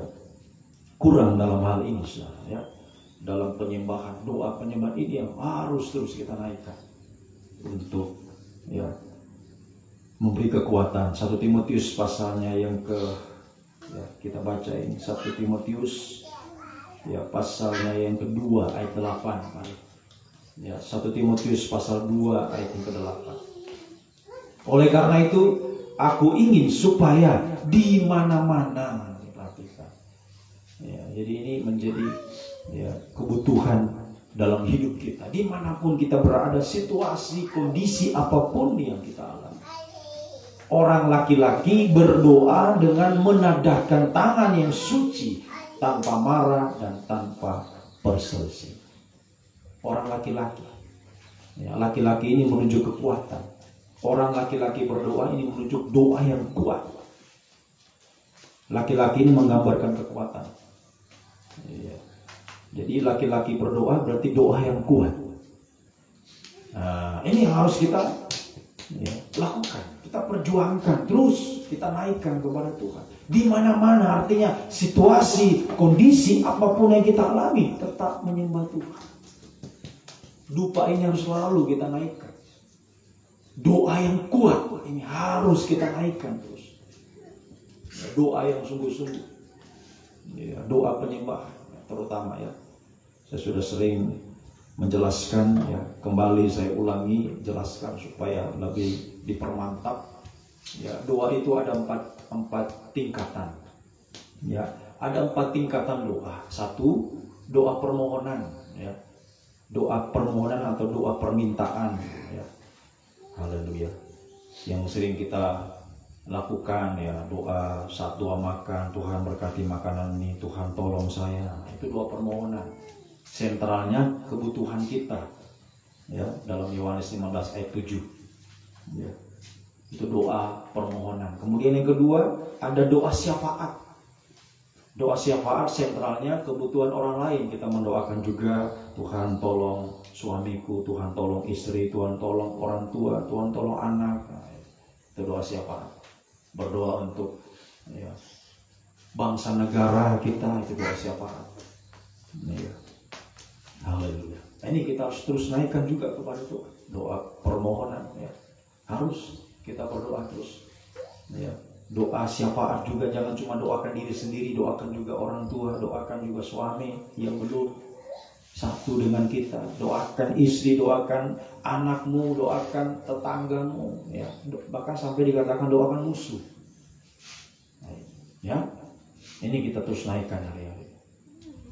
Speaker 2: kurang dalam hal ini, ya. Dalam penyembahan, doa penyembahan ini yang harus terus kita naikkan untuk ya memberi kekuatan. 1 Timotius pasalnya yang ya, kita baca ini 1 Timotius ya pasalnya yang kedua ayat 8. Ya, 1 Timotius pasal 2 ayat yang ke-8. Oleh karena itu aku ingin supaya di mana-mana, perhatikan. Ya, jadi ini menjadi ya, kebutuhan dalam hidup kita. Dimanapun kita berada, situasi, kondisi apapun yang kita alami. Orang laki-laki berdoa dengan menadahkan tangan yang suci, tanpa marah dan tanpa perselisih. Orang laki-laki, ya, laki-laki ini menunjuk kekuatan. Orang laki-laki berdoa ini menunjuk doa yang kuat. Laki-laki ini menggambarkan kekuatan. Ya. Jadi laki-laki berdoa berarti doa yang kuat. Nah, ini yang harus kita ya, lakukan. Kita perjuangkan terus, kita naikkan kepada Tuhan. Di mana-mana, artinya situasi, kondisi apapun yang kita alami, tetap menyembah Tuhan. Dupa ini harus selalu kita naikkan. Doa yang kuat ini harus kita naikkan terus. Ya, doa yang sungguh-sungguh. Ya, doa penyembahan terutama ya. Saya sudah sering menjelaskan ya, kembali saya ulangi, jelaskan supaya lebih dipermantap. Ya, doa itu ada empat tingkatan. Ya, ada 4 tingkatan doa. 1, doa permohonan, ya. Doa permohonan atau doa permintaan, ya. Haleluya. Yang sering kita lakukan, ya, doa saat doa makan, Tuhan berkati makanan ini, Tuhan tolong saya. Itu doa permohonan. Sentralnya kebutuhan kita, ya, dalam Yohanes 15 ayat 7, ya. Itu doa permohonan. Kemudian yang kedua ada doa syafaat. Doa syafaat sentralnya kebutuhan orang lain. Kita mendoakan juga, Tuhan tolong suamiku, Tuhan tolong istri, Tuhan tolong orang tua, Tuhan tolong anak. Nah, itu doa syafaat. Berdoa untuk, ya, bangsa negara kita, itu doa syafaat. Ya. Haleluya. Nah, ini kita harus terus naikkan juga kepada Tuhan. Doa permohonan, ya. Harus kita berdoa terus, ya. Doa syafaat juga, jangan cuma doakan diri sendiri, doakan juga orang tua, doakan juga suami yang belum satu dengan kita, doakan istri, doakan anakmu, doakan tetanggamu, ya. Bahkan sampai dikatakan doakan musuh, ya. Ini kita terus naikkan hari-hari,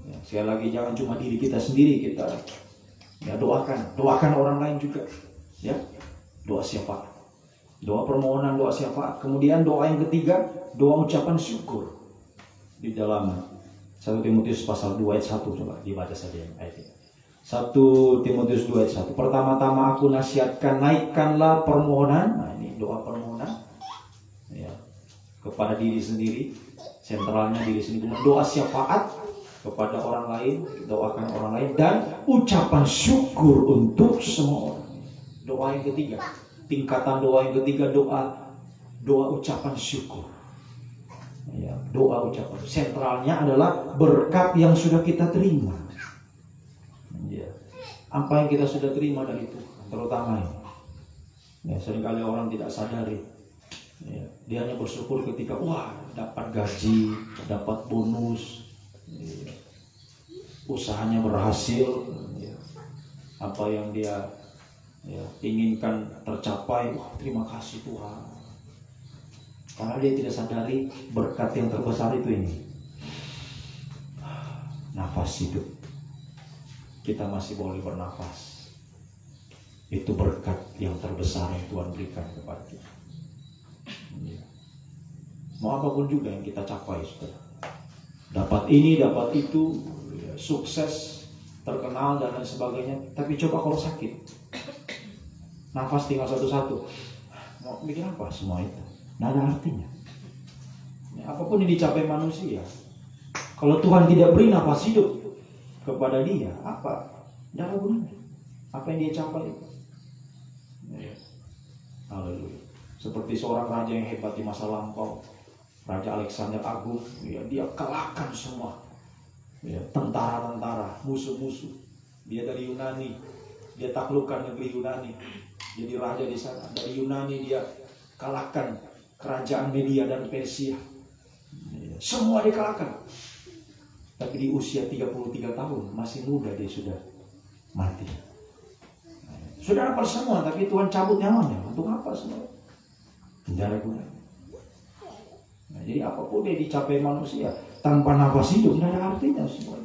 Speaker 2: ya. Sekali lagi, jangan cuma diri kita sendiri kita, ya, doakan orang lain juga, ya. Doa syafaat, doa permohonan, doa syafaat. Kemudian doa yang ketiga, doa ucapan syukur. Di dalam 1 Timotius pasal 2 ayat 1, coba dibaca saja ayat ini. 1 Timotius 2 ayat 1. Pertama-tama aku nasihatkan, naikkanlah permohonan. Nah, ini doa permohonan, ya, kepada diri sendiri. Sentralnya diri sendiri. Doa syafaat kepada orang lain, doakan orang lain, dan ucapan syukur untuk semua orang. Doa yang ketiga, tingkatan doa yang ketiga, doa ucapan syukur, ya, doa ucapan. Sentralnya adalah berkat yang sudah kita terima, ya. Apa yang kita sudah terima dari Tuhan, terutama ini, ya, seringkali orang tidak sadari, ya, dia hanya bersyukur ketika wah dapat gaji, dapat bonus, ya, usahanya berhasil, ya, apa yang dia, ya, inginkan tercapai, wah terima kasih Tuhan. Karena dia tidak sadari berkat yang terbesar itu ini, nafas hidup. Kita masih boleh bernafas. Itu berkat yang terbesar yang Tuhan berikan kepada kita, ya. Mau apapun juga yang kita capai, saudara, dapat ini, dapat itu, ya, sukses, terkenal dan lain sebagainya. Tapi coba kalau sakit, nafas tinggal satu-satu, mau bikin apa semua itu? Tidak ada artinya, ya, apapun yang dicapai manusia, kalau Tuhan tidak beri nafas hidup kepada dia, apa? Tidak ada gunanya. Apa yang dia capai? Ya. Haleluya. Seperti seorang raja yang hebat di masa lampau, Raja Alexander Agung, ya, dia kalahkan semua, ya, tentara-tentara, musuh-musuh. Dia dari Yunani, dia taklukkan negeri Yunani, jadi raja di sana. Dari Yunani dia kalahkan kerajaan Media dan Persia, ya, semua dikalahkan. Tapi di usia 33 tahun, masih muda, dia sudah mati. Sudah dapat semua, tapi Tuhan cabut nyawanya. Untuk apa semua? Tidak ada gunanya. Nah, jadi apapun yang dicapai manusia tanpa nafas hidup, tidak ada artinya semua.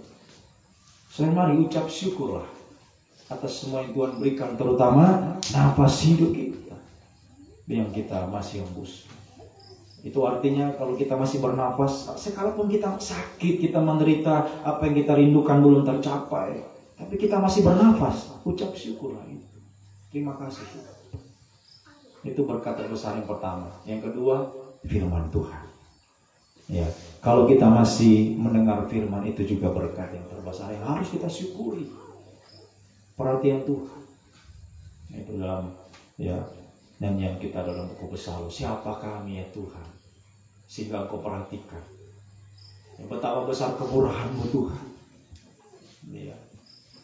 Speaker 2: Saya mari ucap syukurlah atas semua yang Tuhan berikan, terutama nafas hidup kita yang kita masih hembus. Itu artinya kalau kita masih bernafas, sekalipun kita sakit, kita menderita, apa yang kita rindukan belum tercapai, tapi kita masih bernafas, ucap syukurlah itu. Terima kasih. Itu berkat terbesar yang pertama. Yang kedua, firman Tuhan. Ya, kalau kita masih mendengar firman, itu juga berkat yang terbesar yang harus kita syukuri. Perhatian Tuhan. Itu dalam, ya, nyanyian kita dalam buku Psalm. Siapa kami ya Tuhan, sehingga Engkau perhatikan. Ya, betapa besar kemurahan-Mu Tuhan. Ya,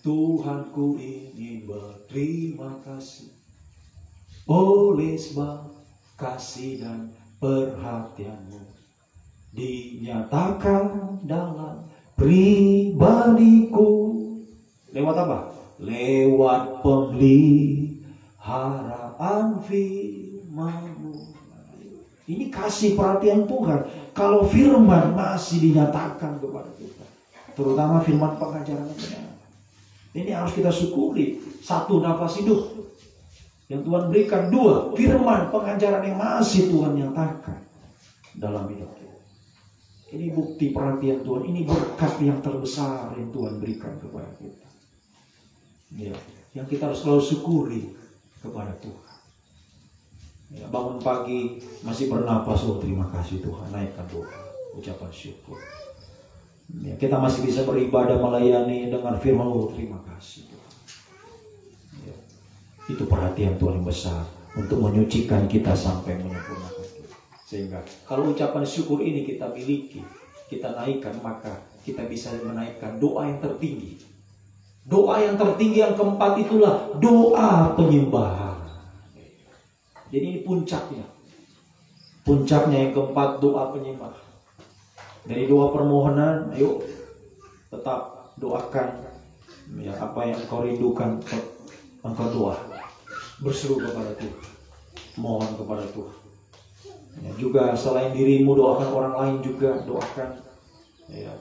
Speaker 2: Tuhanku ingin berterima kasih oleh sebab kasih dan perhatian-Mu dinyatakan dalam pribadiku. Lewat apa? Lewat pemeliharaan firman-Mu. Ini kasih perhatian Tuhan. Kalau firman masih dinyatakan kepada kita, terutama firman pengajaran yang benar. Ini harus kita syukuri. Satu, nafas hidup yang Tuhan berikan. Dua, firman pengajaran yang masih Tuhan nyatakan dalam hidup kita. Ini bukti perhatian Tuhan. Ini berkat yang terbesar yang Tuhan berikan kepada kita. Ya, yang kita harus selalu syukuri kepada Tuhan. Ya, bangun pagi masih bernapas, oh terima kasih Tuhan, naikkan doa, ucapan syukur. Ya, kita masih bisa beribadah, melayani dengan firman, oh terima kasih Tuhan. Ya, itu perhatian Tuhan yang besar untuk menyucikan kita sampai menyempurnakan kita. Sehingga kalau ucapan syukur ini kita miliki, kita naikkan, maka kita bisa menaikkan doa yang tertinggi. Doa yang tertinggi yang keempat itulah doa penyembahan. Jadi ini puncaknya. Puncaknya yang keempat, doa penyembahan. Dari doa permohonan, ayo tetap doakan ya, apa yang kau rindukan, engkau doa. Berseru kepada Tuhan, mohon kepada Tuhan. Ya, juga selain dirimu, doakan orang lain juga, doakan ya,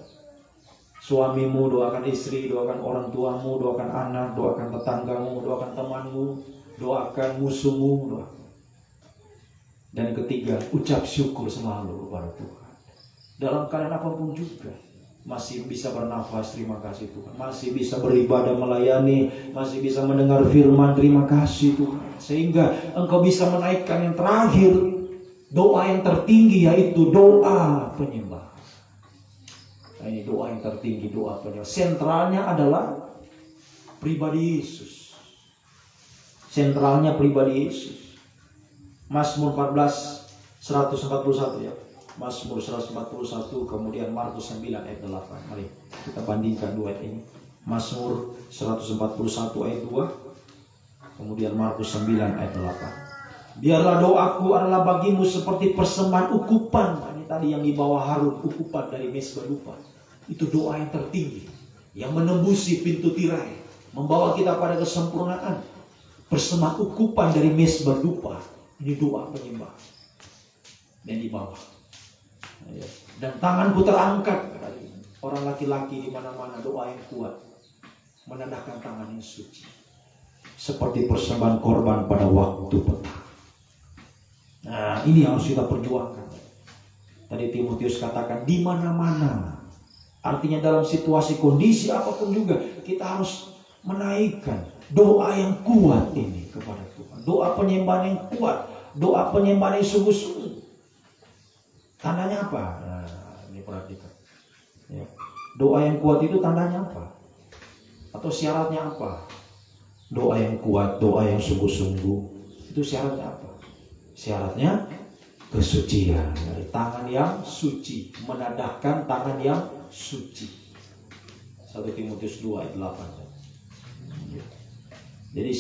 Speaker 2: suamimu, doakan istri, doakan orang tuamu, doakan anak, doakan tetanggamu, doakan temanmu, doakan musuhmu, doakan. Dan ketiga, ucap syukur selalu kepada Tuhan. Dalam keadaan apapun juga, masih bisa bernafas, terima kasih Tuhan. Masih bisa beribadah, melayani, masih bisa mendengar firman, terima kasih Tuhan. Sehingga engkau bisa menaikkan yang terakhir, doa yang tertinggi, yaitu doa penyembahan. Nah, ini doa yang tertinggi, doa penyembahan. Sentralnya adalah pribadi Yesus. Sentralnya pribadi Yesus. Mazmur 14, 141 ya. Mazmur 141, kemudian Markus 9 ayat 8. Mari kita bandingkan dua ayat ini. Mazmur 141 ayat 2, kemudian Markus 9 ayat 8. Biarlah doaku adalah bagimu seperti persembahan ukupan. Ini tadi yang dibawa Harun, ukupan dari mezbah dupa. Itu doa yang tertinggi, yang menembusi pintu tirai, membawa kita pada kesempurnaan. Persembahan ukupan dari mezbah dupa. Ini doa penyembah dan di bawah. Dan tanganku terangkat. Orang laki-laki di mana-mana, doa yang kuat menandakan tangan yang suci, seperti persembahan korban pada waktu petang. Nah, ini yang harus kita perjuangkan. Tadi Timotius katakan di mana-mana. Artinya dalam situasi kondisi apapun juga kita harus menaikkan doa yang kuat ini kepada Tuhan. Doa penyembahan yang kuat, doa penyembahan yang sungguh-sungguh. Tandanya apa? Nah, ini perhatikan. Ya. Doa yang kuat itu tandanya apa? Atau syaratnya apa? Doa yang kuat, doa yang sungguh-sungguh, itu syaratnya apa? Syaratnya kesucian, dari tangan yang suci, menadahkan tangan yang suci. 1 Timotius 2 ayat 8. Jadi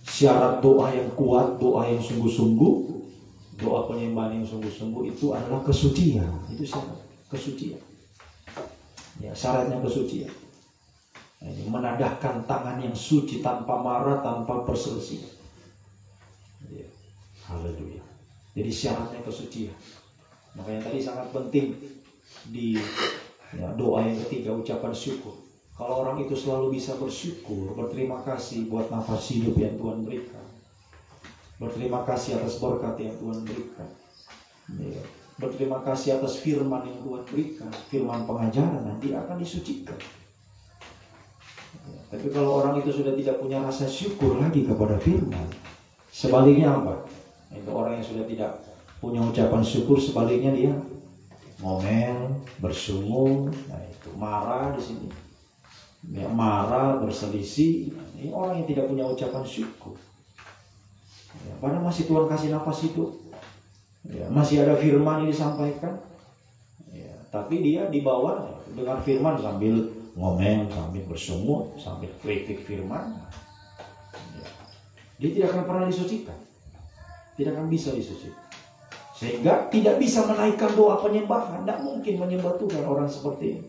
Speaker 2: syarat doa yang kuat, doa yang sungguh-sungguh, doa penyembahan yang sungguh-sungguh itu adalah kesucian. Itu syarat kesucian. Ya, syaratnya kesucian. Nah, ini menadahkan tangan yang suci tanpa marah, tanpa perselisihan. Ya, haleluya. Jadi syaratnya kesucian. Makanya tadi sangat penting di doa yang ketiga, ucapan syukur. Kalau orang itu selalu bisa bersyukur, berterima kasih buat nafas hidup yang Tuhan berikan, berterima kasih atas berkat yang Tuhan berikan, ya, berterima kasih atas firman yang Tuhan berikan, firman pengajaran, nanti akan disucikan. Ya, tapi kalau orang itu sudah tidak punya rasa syukur lagi kepada firman, sebaliknya apa? Itu orang yang sudah tidak punya ucapan syukur, sebaliknya dia ngomel, bersungut, nah itu marah di sini. Ya, marah, berselisih. Ini orang yang tidak punya ucapan syukur. Ya, padahal masih Tuhan kasih nafas hidup. Ya, masih ada firman yang disampaikan. Ya, tapi dia dibawa dengan firman sambil ngomel, sambil bersungut, sambil kritik firman. Ya, dia tidak akan pernah disucikan. Tidak akan bisa disucikan. Sehingga tidak bisa menaikkan doa penyembahan. Tidak mungkin menyembah Tuhan orang seperti ini.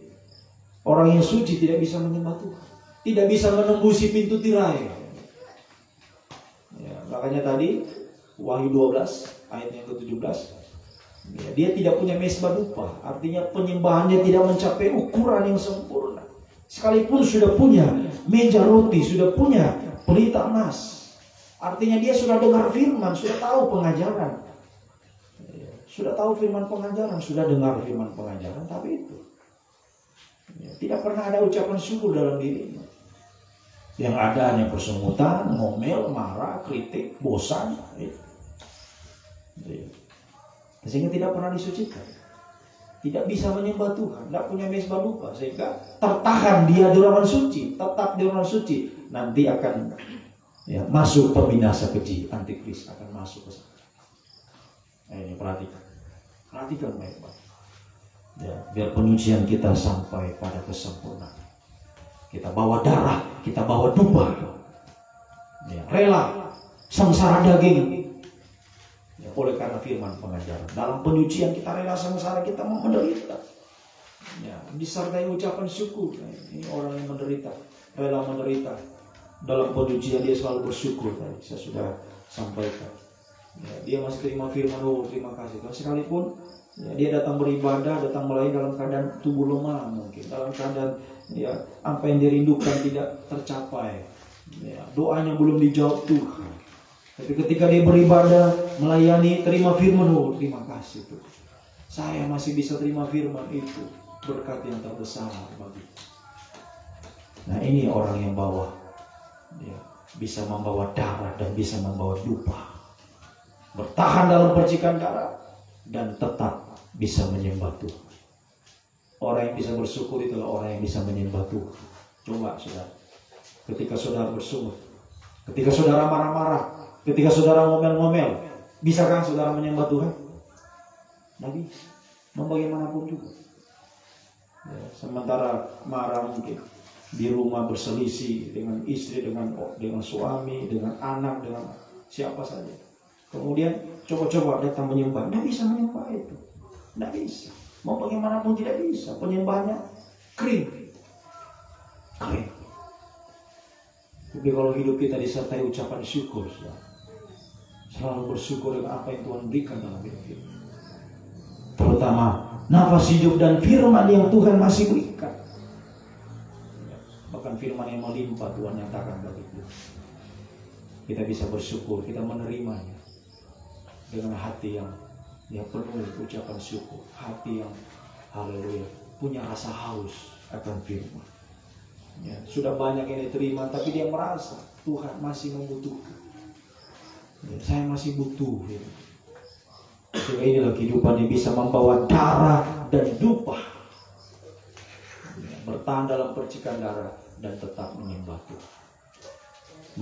Speaker 2: Orang yang suci tidak bisa menyembah Tuhan, tidak bisa menembusi pintu tirai. Ya, makanya tadi Wahyu 12 ayat yang ke-17, Ya, dia tidak punya mesbah dupa, artinya penyembahannya tidak mencapai ukuran yang sempurna. Sekalipun sudah punya meja roti, sudah punya pelita emas, artinya dia sudah dengar firman, sudah tahu pengajaran. Sudah tahu firman pengajaran, sudah dengar firman pengajaran, tapi itu tidak pernah ada ucapan syukur dalam dirinya. Yang ada hanya persungutan, ngomel, marah, kritik, bosan. Sehingga tidak pernah disucikan. Tidak bisa menyembah Tuhan, tidak punya mesbah dupa, sehingga tertahan dia di ruangan suci, tetap di ruangan suci. Nanti akan masuk pembinasa keji, antikris akan masuk ke sana. Ini perhatikan baik-baik. Ya, biar penyucian kita sampai pada kesempurnaan. Kita bawa darah, kita bawa dupa. Ya, rela sengsara daging. Ya, oleh karena firman pengajaran. Dalam penyucian kita rela sengsara, kita mau menderita. Ya, disertai ucapan syukur. Nah, ini orang yang menderita, rela menderita. Dalam penyucian dia selalu bersyukur. Tadi saya sudah sampaikan. Ya, dia masih terima firman, oh terima kasih. Dan sekalipun ya, dia datang beribadah, datang melayani dalam keadaan tubuh lemah mungkin, dalam keadaan ya apa yang dirindukan tidak tercapai, ya, doanya belum dijawab Tuhan. Tapi ketika dia beribadah, melayani, terima firman, oh terima kasih Tuhan. Saya masih bisa terima firman itu, berkat yang terbesar bagi. Nah ini orang yang bawa, ya, bisa membawa darah dan bisa membawa dupa. Bertahan dalam percikan darah dan tetap bisa menyembah Tuhan. Orang yang bisa bersyukur itulah orang yang bisa menyembah Tuhan. Coba saudara, ketika saudara bersungut, ketika saudara marah-marah, ketika saudara ngomel-ngomel, bisakah saudara menyembah Tuhan? Tidak bisa. Mau bagaimanapun juga. Ya, sementara marah mungkin di rumah berselisih dengan istri, dengan suami, dengan anak, dengan siapa saja. Kemudian coba-coba datang menyembah, tidak bisa menyembah itu, tidak bisa. Mau bagaimanapun tidak bisa. Penyembahnya kering. Tapi kalau hidup kita disertai ucapan syukur, selalu bersyukur dengan apa yang Tuhan berikan dalam hidup kita. Terutama nafas hidup dan firman yang Tuhan masih berikan. Bahkan firman yang melimpah Tuhan nyatakan bagi kita. Kita bisa bersyukur, kita menerimanya dengan hati yang penuh ucapan syukur, hati yang haleluya, punya rasa haus akan firman. Ya, sudah banyak yang diterima, tapi dia merasa Tuhan masih membutuhkan. Ya, saya masih butuh. Ya. Sehingga inilah kehidupan yang bisa membawa darah dan dupa. Ya, bertahan dalam percikan darah dan tetap menyembah Tuhan.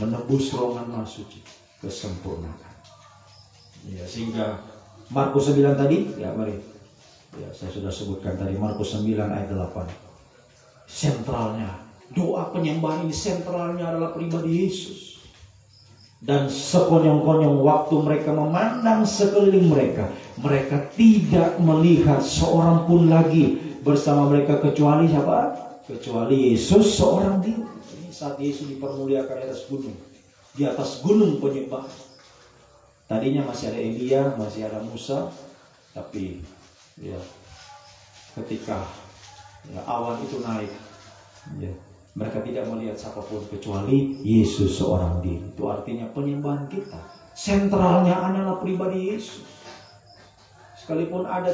Speaker 2: Menembus ruangan maha suci, kesempurnaan. Ya, sehingga Markus 9 tadi, ya mari. Ya, saya sudah sebutkan tadi Markus 9 ayat 8. Sentralnya doa penyembahan ini, sentralnya adalah pribadi Yesus. Dan sekonyong-konyong waktu mereka memandang sekeliling mereka, mereka tidak melihat seorang pun lagi bersama mereka kecuali siapa? Kecuali Yesus seorang diri. Saat Yesus dipermuliakan di atas gunung penyembahan. Tadinya masih ada Elia, masih ada Musa, tapi ya ketika awan itu naik, ya, mereka tidak melihat siapapun kecuali Yesus seorang diri. Itu artinya penyembahan kita sentralnya adalah pribadi Yesus. Sekalipun ada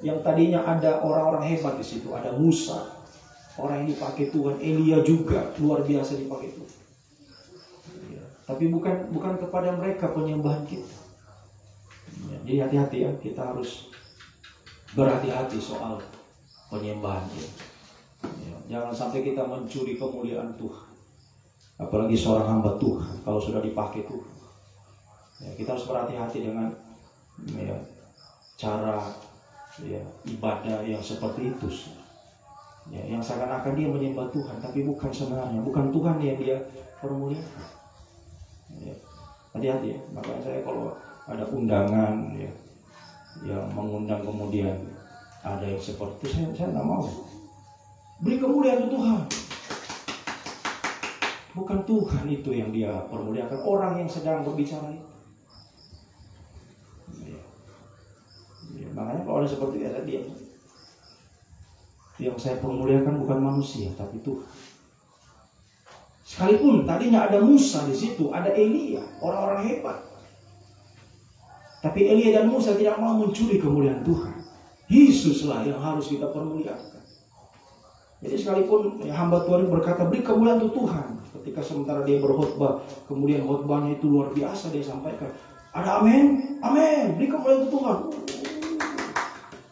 Speaker 2: yang tadinya ada orang-orang hebat di situ, ada Musa, orang yang dipakai Tuhan, Elia juga luar biasa dipakai Tuhan. Tapi bukan kepada mereka penyembahan kita. Ya, jadi hati-hati ya, kita harus berhati-hati soal penyembahan kita. Ya, jangan sampai kita mencuri kemuliaan Tuhan. Apalagi seorang hamba Tuhan kalau sudah dipakai Tuhan. Ya, kita harus berhati-hati dengan cara ibadah yang seperti itu. Ya, yang seakan-akan dia menyembah Tuhan, tapi bukan sebenarnya, bukan Tuhan yang dia permuliakan. Ya, hati-hati ya. Makanya saya kalau ada undangan yang mengundang kemudian ada yang seperti itu, saya nggak mau. Beri kemuliaan untuk Tuhan. Bukan Tuhan itu yang dia permuliakan, orang yang sedang berbicara itu. Ya. Makanya kalau ada seperti itu, dia yang saya permuliakan bukan manusia, tapi Tuhan. Sekalipun tadinya ada Musa di situ, ada Elia, orang-orang hebat. Tapi Elia dan Musa tidak mau mencuri kemuliaan Tuhan. Yesuslah yang harus kita permuliakan. Jadi sekalipun hamba Tuhan berkata beri kemuliaan untuk Tuhan, ketika sementara dia berkhotbah, kemudian khotbahnya itu luar biasa dia sampaikan. Ada amin, amin, beri kemuliaan untuk Tuhan.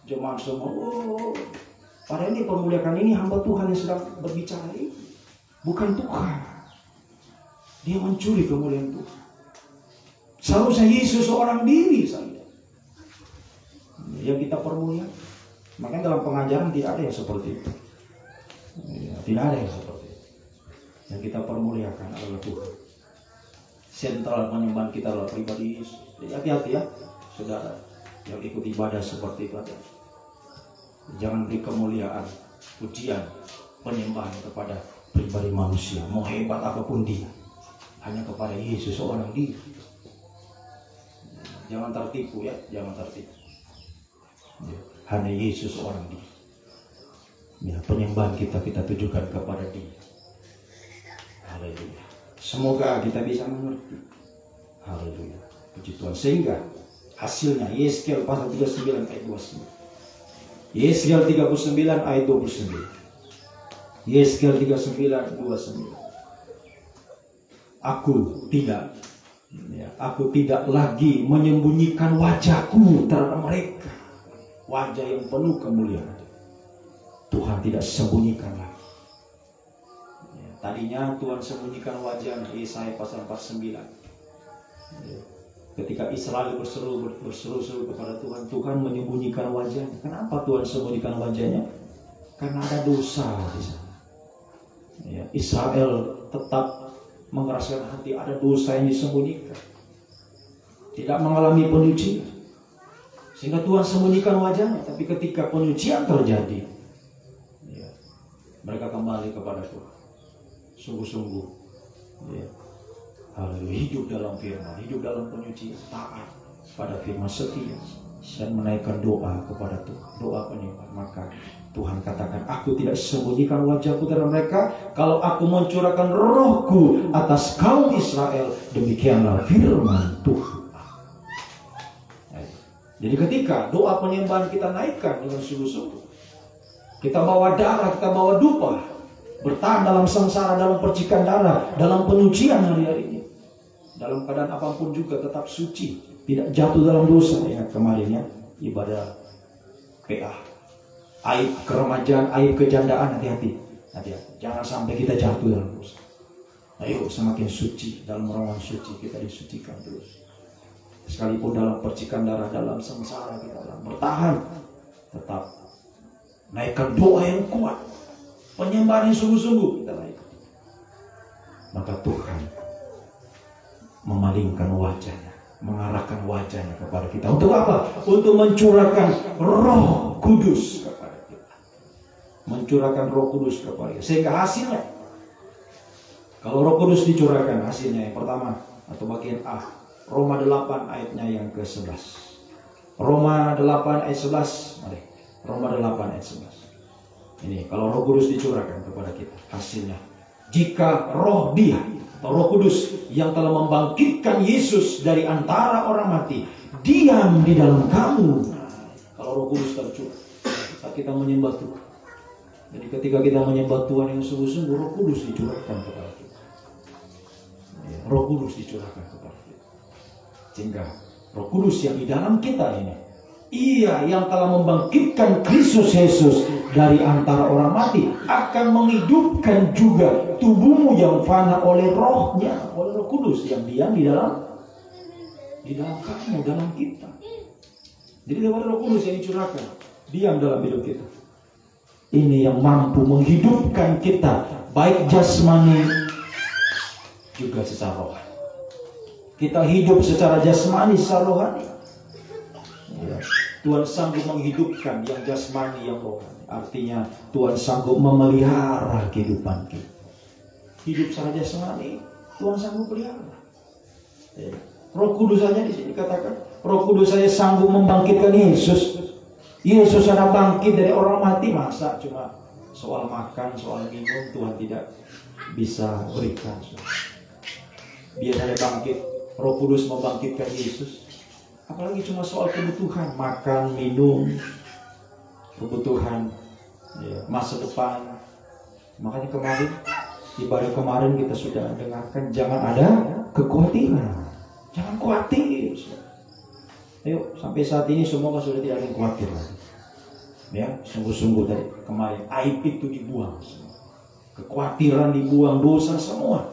Speaker 2: Jemaat semua, padahal ini permuliakan ini hamba Tuhan yang sedang berbicara ini, bukan Tuhan. Dia mencuri kemuliaan Tuhan. Seharusnya Yesus seorang diri saja yang kita permuliakan. Makanya dalam pengajaran tidak ada yang seperti itu. Tidak ada yang seperti itu. Yang kita permuliakan adalah Tuhan. Sentral penyembahan kita adalah pribadi Yesus. Jadi hati-hati ya, saudara yang ikut ibadah seperti itu ada. Jangan beri kemuliaan, pujian, penyembahan kepada pribadi manusia, mau hebat apapun dia, hanya kepada Yesus seorang diri. Jangan tertipu ya, jangan tertipu. Hanya Yesus seorang diri. Ya, penyembahan kita tujukan kepada Dia. Haleluya. Semoga kita bisa mengerti. Haleluya. Puji Tuhan. Sehingga hasilnya Yeskel pasal 39 ayat 29. Yeskel 39 ayat 29. Yeskel 39 29. Aku tidak lagi menyembunyikan wajahku terhadap mereka. Wajah yang penuh kemuliaan. Tuhan tidak sembunyikan lagi. Tadinya Tuhan sembunyikan wajahnya. Yesaya pasal 49. Ketika Israel berseru-seru kepada Tuhan, Tuhan menyembunyikan wajahnya. Kenapa Tuhan sembunyikan wajahnya? Karena ada dosa di sana. Israel tetap mengeraskan hati, ada dosa yang disembunyikan, tidak mengalami penyucian, sehingga Tuhan sembunyikan wajahnya. Tapi ketika penyucian terjadi, mereka kembali kepada Tuhan, sungguh-sungguh, haleluya, hidup dalam firman, hidup dalam penyucian, taat pada firman, setia, dan menaikkan doa kepada Tuhan, doa penyembahan. Maka Tuhan katakan, aku tidak sembunyikan wajahku terhadap mereka. Kalau aku mencurahkan rohku atas kaum Israel, demikianlah firman Tuhan. Jadi ketika doa penyembahan kita naikkan dengan sungguh-sungguh, kita bawa darah, kita bawa dupa, bertahan dalam sengsara, dalam percikan darah, dalam penyucian hari-hari ini, dalam keadaan apapun juga tetap suci, tidak jatuh dalam dosa. Ingat kemarin ya, ibadah PA, aib keremajaan, aib kejandaan, hati-hati, jangan sampai kita jatuh dalam dosa. Ayo semakin suci, dalam ruangan suci kita disucikan terus. Sekalipun dalam percikan darah, dalam sengsara kita dalam bertahan, tetap naikkan doa yang kuat, penyembahan yang sungguh-sungguh kita naikkan. Maka Tuhan memalingkan wajahnya, mengarahkan wajahnya kepada kita. Untuk apa? Untuk mencurahkan Roh Kudus kepada kita. Mencurahkan Roh Kudus kepada kita. Sehingga hasilnya, kalau Roh Kudus dicurahkan, hasilnya yang pertama atau bagian A, Roma 8 ayatnya yang ke-11. Roma 8 ayat 11. Mari. Roma 8 ayat 11. Ini kalau Roh Kudus dicurahkan kepada kita, hasilnya, jika Roh Dia atau Roh Kudus yang telah membangkitkan Yesus dari antara orang mati diam di dalam kamu. Kalau Roh Kudus tercurah saat kita menyembah Tuhan. Jadi ketika kita menyembah Tuhan yang sungguh-sungguh, Roh Kudus dicurahkan kepada kita. Roh Kudus dicurahkan kepada kita. Sehingga Roh Kudus yang di dalam kita ini, Ia yang telah membangkitkan Kristus Yesus dari antara orang mati, akan menghidupkan juga tubuhmu yang fana oleh Roh-Nya, oleh Roh Kudus yang diam di dalam kamu, dalam kita. Jadi daripada Roh Kudus yang dicurahkan, diam dalam hidup kita. Ini yang mampu menghidupkan kita, baik jasmani juga secara rohani. Kita hidup secara jasmani, secara rohani. Tuhan sanggup menghidupkan yang jasmani, yang rohani. Artinya Tuhan sanggup memelihara kehidupan kita. Hidup secara jasmani, Tuhan sanggup pelihara. Roh Kudus saja di sini katakan, Roh Kudus saja sanggup membangkitkan Yesus Yesus ada bangkit dari orang mati, masa cuma soal makan, soal minum Tuhan tidak bisa berikan. Biar ada bangkit, Roh Kudus membangkitkan Yesus. Apalagi cuma soal kebutuhan, makan, minum, kebutuhan ya, masa depan. Makanya kemarin, ibadah kemarin kita sudah dengarkan, jangan ada kekhawatiran. Jangan khawatir. Ayo, sampai saat ini semua sudah tidak ada yang khawatir lagi. Ya, sungguh-sungguh tadi kemarin aib itu dibuang, kekhawatiran dibuang, dosa semua.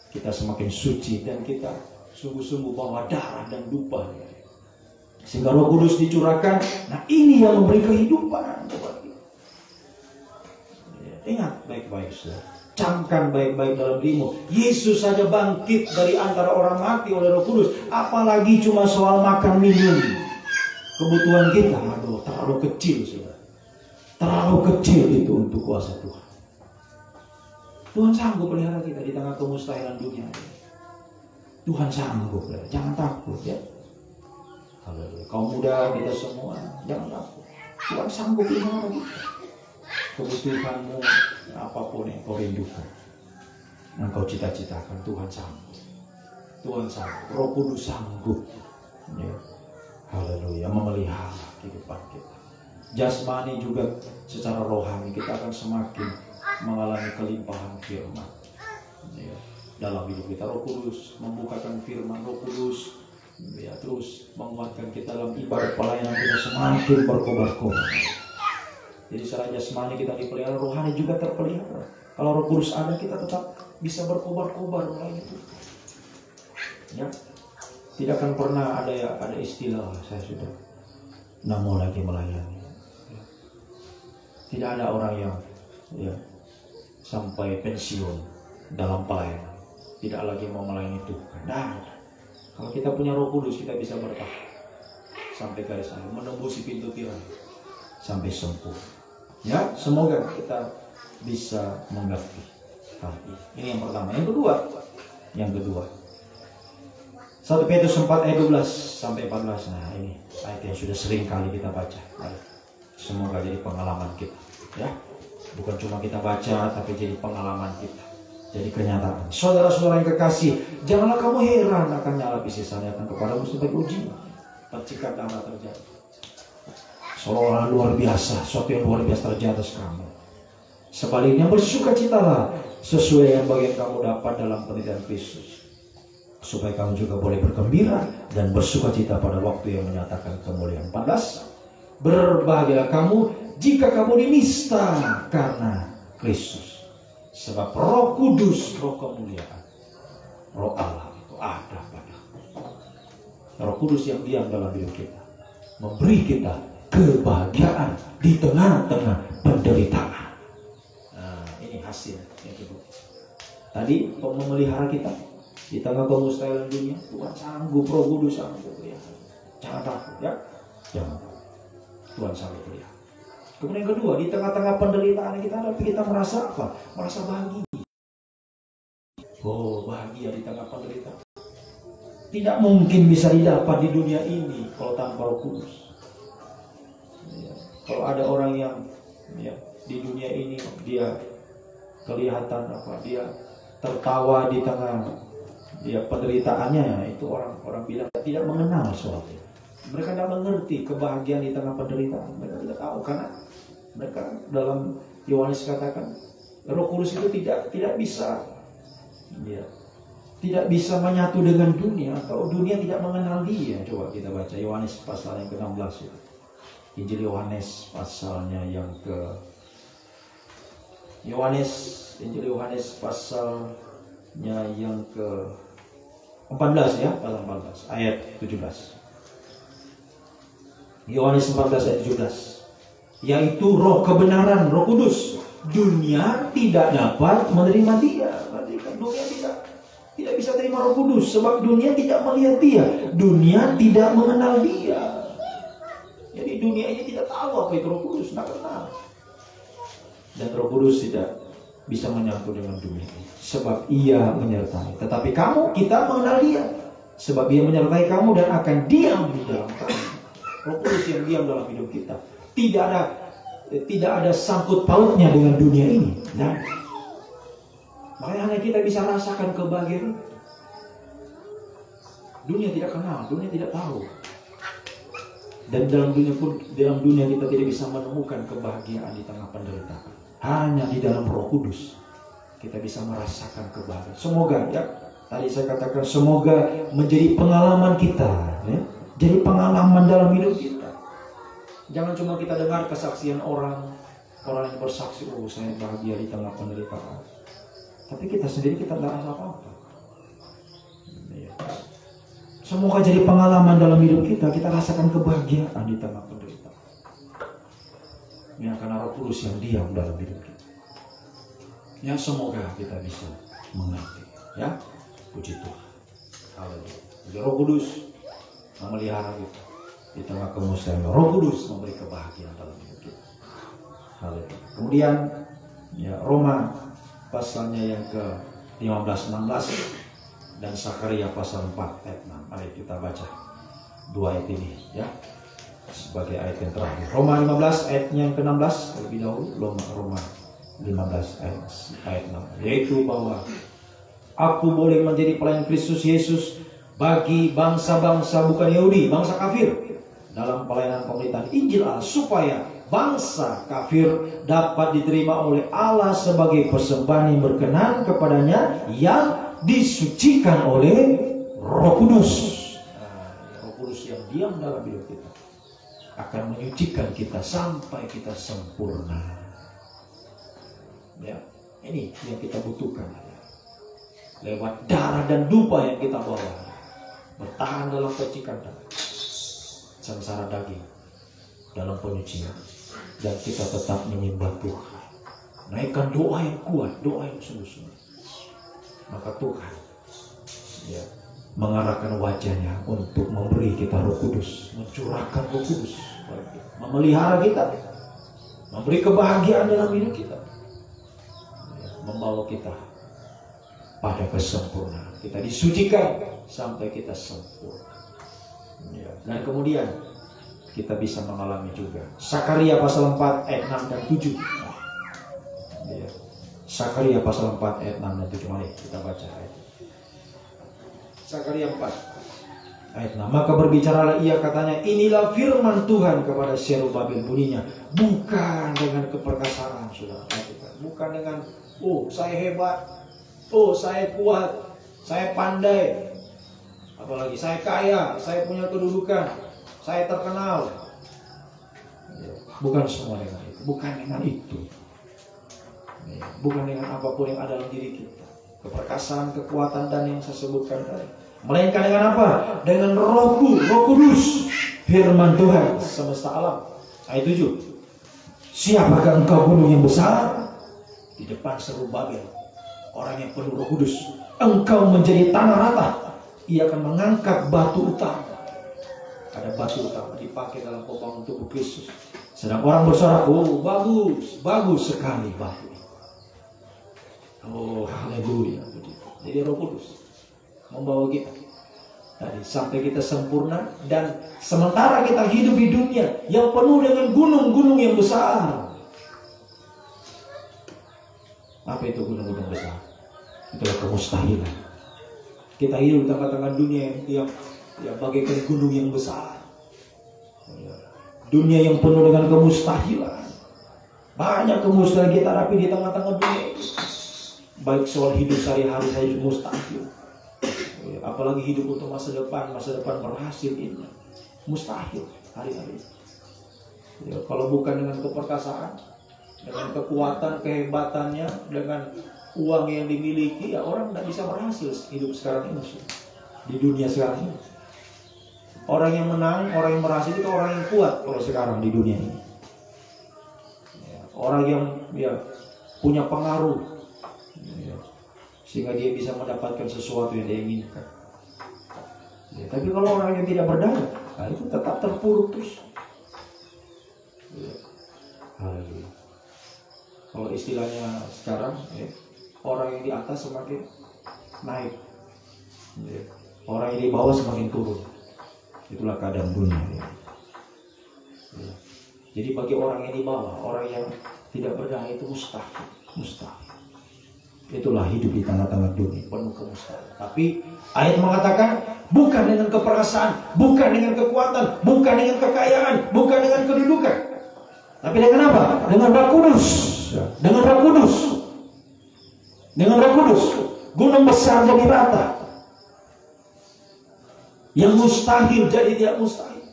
Speaker 2: Kita semakin suci dan kita sungguh-sungguh bawa darah dan dupa. Sehingga Roh Kudus dicurahkan. Nah, ini yang memberi kehidupan. Ingat baik-baik, saudara. Camkan baik-baik dalam dirimu. Yesus saja bangkit dari antara orang mati oleh Roh Kudus. Apalagi cuma soal makan minum. Kebutuhan kita, aduh, terlalu kecil, saudara. Terlalu kecil itu untuk kuasa Tuhan. Tuhan sanggup pelihara kita di tengah kemustahilan dunia ini. Tuhan sanggup, ya. Jangan takut ya. Haleluya. Kaum muda kita semua, jangan takut. Tuhan sanggup pelihara kita. Kebutuhanmu apapun yang kau rindukan, yang kau cita-citakan, Tuhan sanggup. Tuhan sanggup. Roh Kudus sanggup. Ya. Haleluya, memelihara kehidupan kita. Jasmani juga secara rohani kita akan semakin mengalami kelimpahan firman. Ya. Dalam hidup kita, Roh Kudus membukakan firman, Roh Kudus ya, terus menguatkan kita dalam ibadah pelayanan kita semakin berkobar-kobar. Jadi secara jasmani kita dipelihara, rohani juga terpelihara. Kalau Roh Kudus ada, kita tetap bisa berkobar-kobar melayani itu. Ya, tidak akan pernah ada istilah saya sudah nggak mau lagi melayani. Ya. Tidak ada orang yang ya, sampai pensiun dalam pelayanan, tidak lagi mau melayani Tuhan. Nah, kalau kita punya Roh Kudus, kita bisa bertahan sampai garis akhir, menembus pintu tirai sampai sempurna. Ya, semoga kita bisa mengerti hal ini. Ini yang pertama. Yang kedua, 1 Petrus 4 ayat 12 sampai 14. Nah, ini ayat yang sudah sering kali kita baca. Semoga jadi pengalaman kita, ya. Bukan cuma kita baca, tapi jadi pengalaman kita, jadi kenyataan. Saudara-saudara yang kekasih, janganlah kamu heran akan nyala pisih saya akan kepadamu sebagai ujian. Percikan darah terjadi. Seolah luar biasa, sesuatu yang luar biasa terjadi atas kamu. Sebaliknya bersukacitalah sesuai yang bagian kamu dapat dalam penderitaan Kristus, supaya kamu juga boleh bergembira dan bersukacita pada waktu yang menyatakan kemuliaan. 14. Berbahagialah kamu jika kamu dinista karena Kristus, sebab Roh Kudus, Roh kemuliaan, Roh Allah itu ada padamu. Roh Kudus yang diam dalam hidup kita, memberi kita kebahagiaan di tengah-tengah penderitaan. Nah, ini hasil yang kedua. Tadi memelihara kita di tengah kemustahilan dunia, Tuhan sanggup, Roh Kudus sanggup ya. Jangan takut ya. Jangan takut. Tuhan sanggup ya. Kemudian yang kedua, di tengah-tengah penderitaan kita, tapi kita merasa apa? Merasa bahagia. Oh, bahagia di tengah penderitaan. Tidak mungkin bisa didapat di dunia ini kalau tanpa Roh Kudus. Kalau ada orang yang ya, di dunia ini dia kelihatan apa, dia tertawa di tengah dia penderitaannya, itu orang bilang tidak mengenal sesuatu. Mereka tidak mengerti kebahagiaan di tengah penderitaan. Mereka tidak tahu karena mereka dalam Yohanes katakan Roh Kudus itu tidak bisa ya, tidak bisa menyatu dengan dunia atau dunia tidak mengenal dia. Coba kita baca Yohanes pasal yang ke-16 ya. Injil Yohanes pasalnya yang Injil Yohanes pasalnya yang ke-14 ya, pasal 14 ayat 17. Yohanes 14 ayat 17. Yaitu Roh kebenaran, Roh Kudus. Dunia tidak dapat menerima dia. Berarti kan dunia tidak bisa terima Roh Kudus sebab dunia tidak melihat dia. Dunia tidak mengenal dia. Jadi dunia ini tidak tahu apa itu Roh Kudus, tidak kenal. Dan Roh Kudus tidak bisa menyatu dengan dunia ini, sebab Ia menyertai. Tetapi kita mengenal Dia, sebab Ia menyertai kamu dan akan diam di dalam kamu. Roh Kudus yang diam dalam hidup kita tidak ada sangkut pautnya dengan dunia ini. Nah, makanya hanya kita bisa rasakan kebahagiaan. Dunia tidak kenal, dunia tidak tahu. Dan dalam dunia kita tidak bisa menemukan kebahagiaan di tengah penderitaan. Hanya di dalam Roh Kudus kita bisa merasakan kebahagiaan. Semoga ya, tadi saya katakan semoga menjadi pengalaman kita, ya. Jadi pengalaman dalam hidup kita. Jangan cuma kita dengar kesaksian orang yang bersaksi, oh saya bahagia di tengah penderitaan. Tapi kita sendiri kita tidak rasa apa-apa. Ya. Semoga jadi pengalaman dalam hidup kita rasakan kebahagiaan di tengah penderitaan. Ya, karena Roh Kudus yang diam dalam hidup kita. Ya, semoga kita bisa mengerti. Ya, puji Tuhan. Haleluya. Jadi Roh Kudus memelihara kita di tengah kemusnahan. Roh Kudus memberi kebahagiaan dalam hidup kita. Haleluya. Kemudian ya, Roma pasalnya yang ke 15-16 dan Sakaria pasal 4 ayat 6. Mari kita baca dua ayat ini ya sebagai ayat yang terakhir. Roma 15 ayatnya yang ke-16 terlebih dahulu. Roma 15 ayat 6, yaitu bahwa aku boleh menjadi pelayan Kristus Yesus bagi bangsa-bangsa bukan Yahudi, bangsa kafir, dalam pelayanan pemberitaan Injil Allah, supaya bangsa kafir dapat diterima oleh Allah sebagai persembahan yang berkenan kepadanya, yang disucikan oleh Roh Kudus. Roh Kudus yang diam dalam hidup kita akan menyucikan kita sampai kita sempurna. Ya, ini yang kita butuhkan. Lewat darah dan dupa yang kita bawa, bertahan dalam percikan darah, sengsara daging dalam penyucian, dan kita tetap menyembah Tuhan. Naikkan doa yang kuat, doa yang sungguh-sungguh. Maka Tuhan ya mengarahkan wajahnya untuk memberi kita Roh Kudus, mencurahkan Roh Kudus, memelihara kita, memberi kebahagiaan dalam hidup kita, ya, membawa kita pada kesempurnaan. Kita disucikan sampai kita sempurna. Ya. Dan kemudian kita bisa mengalami juga Sakaria pasal 4 ayat 6 dan 7. Ya. Sakaria pasal 4 ayat 6 dan 7. Mari kita baca ayat. Sakaria 4 ayat 6. Maka berbicaralah ia, katanya, inilah firman Tuhan kepada Zerubabel, bunyinya, bukan dengan keperkasaan, saudara, bukan dengan oh saya hebat, oh saya kuat, saya pandai, apalagi saya kaya, saya punya kedudukan, saya terkenal. Bukan semua dengan itu, bukan dengan itu. Bukan dengan apapun yang ada dalam diri kita, keperkasaan, kekuatan, dan yang saya sebutkan tadi. Melainkan dengan apa? Dengan Roh Kudus, firman Tuhan semesta alam. Ayat 7. Siapakah engkau gunung yang besar? Di depan Zerubabel, orang yang penuh Roh Kudus, engkau menjadi tanah rata. Ia akan mengangkat batu utama. Ada batu utama dipakai dalam pembangunan tubuh Kristus. Sedang orang bersorak, oh bagus sekali batu. Oh haleluya. Jadi Roh Kudus membawa kita tadi sampai kita sempurna, dan sementara kita hidup di dunia yang penuh dengan gunung-gunung yang besar. Apa itu gunung-gunung besar? Itulah kemustahilan. Kita hidup di tengah-tengah dunia yang bagaikan gunung yang besar. Dunia yang penuh dengan kemustahilan. Banyak kemustahilan kita hadapi di tengah-tengah dunia. Baik soal hidup sehari-hari saja mustahil. Apalagi hidup untuk masa depan berhasil ini mustahil hari-hari. Ya, kalau bukan dengan keperkasaan, dengan kekuatan, kehebatannya, dengan uang yang dimiliki, ya orang tidak bisa berhasil hidup sekarang ini, di dunia sekarang ini. Orang yang menang, orang yang berhasil itu orang yang kuat kalau sekarang di dunia ini. Ya, orang yang punya pengaruh, ya, sehingga dia bisa mendapatkan sesuatu yang dia inginkan. Ya, tapi kalau orang yang tidak berdaya, nah itu tetap terpuruk terus. Ya. Haleluya. Kalau istilahnya sekarang, ya, orang yang di atas semakin naik, ya, orang yang di bawah semakin turun. Itulah keadaan dunia. Ya. Ya. Jadi bagi orang yang di bawah, orang yang tidak berdaya itu mustahil. Itulah hidup di tengah-tengah dunia penuh kemustahilan. Tapi ayat mengatakan bukan dengan keperkasaan, bukan dengan kekuatan, bukan dengan kekayaan, bukan dengan kedudukan. Tapi dengan apa? Dengan Roh Kudus. Dengan Roh Kudus. Dengan Roh Kudus. Gunung besar jadi rata. Yang mustahil jadi tidak mustahil.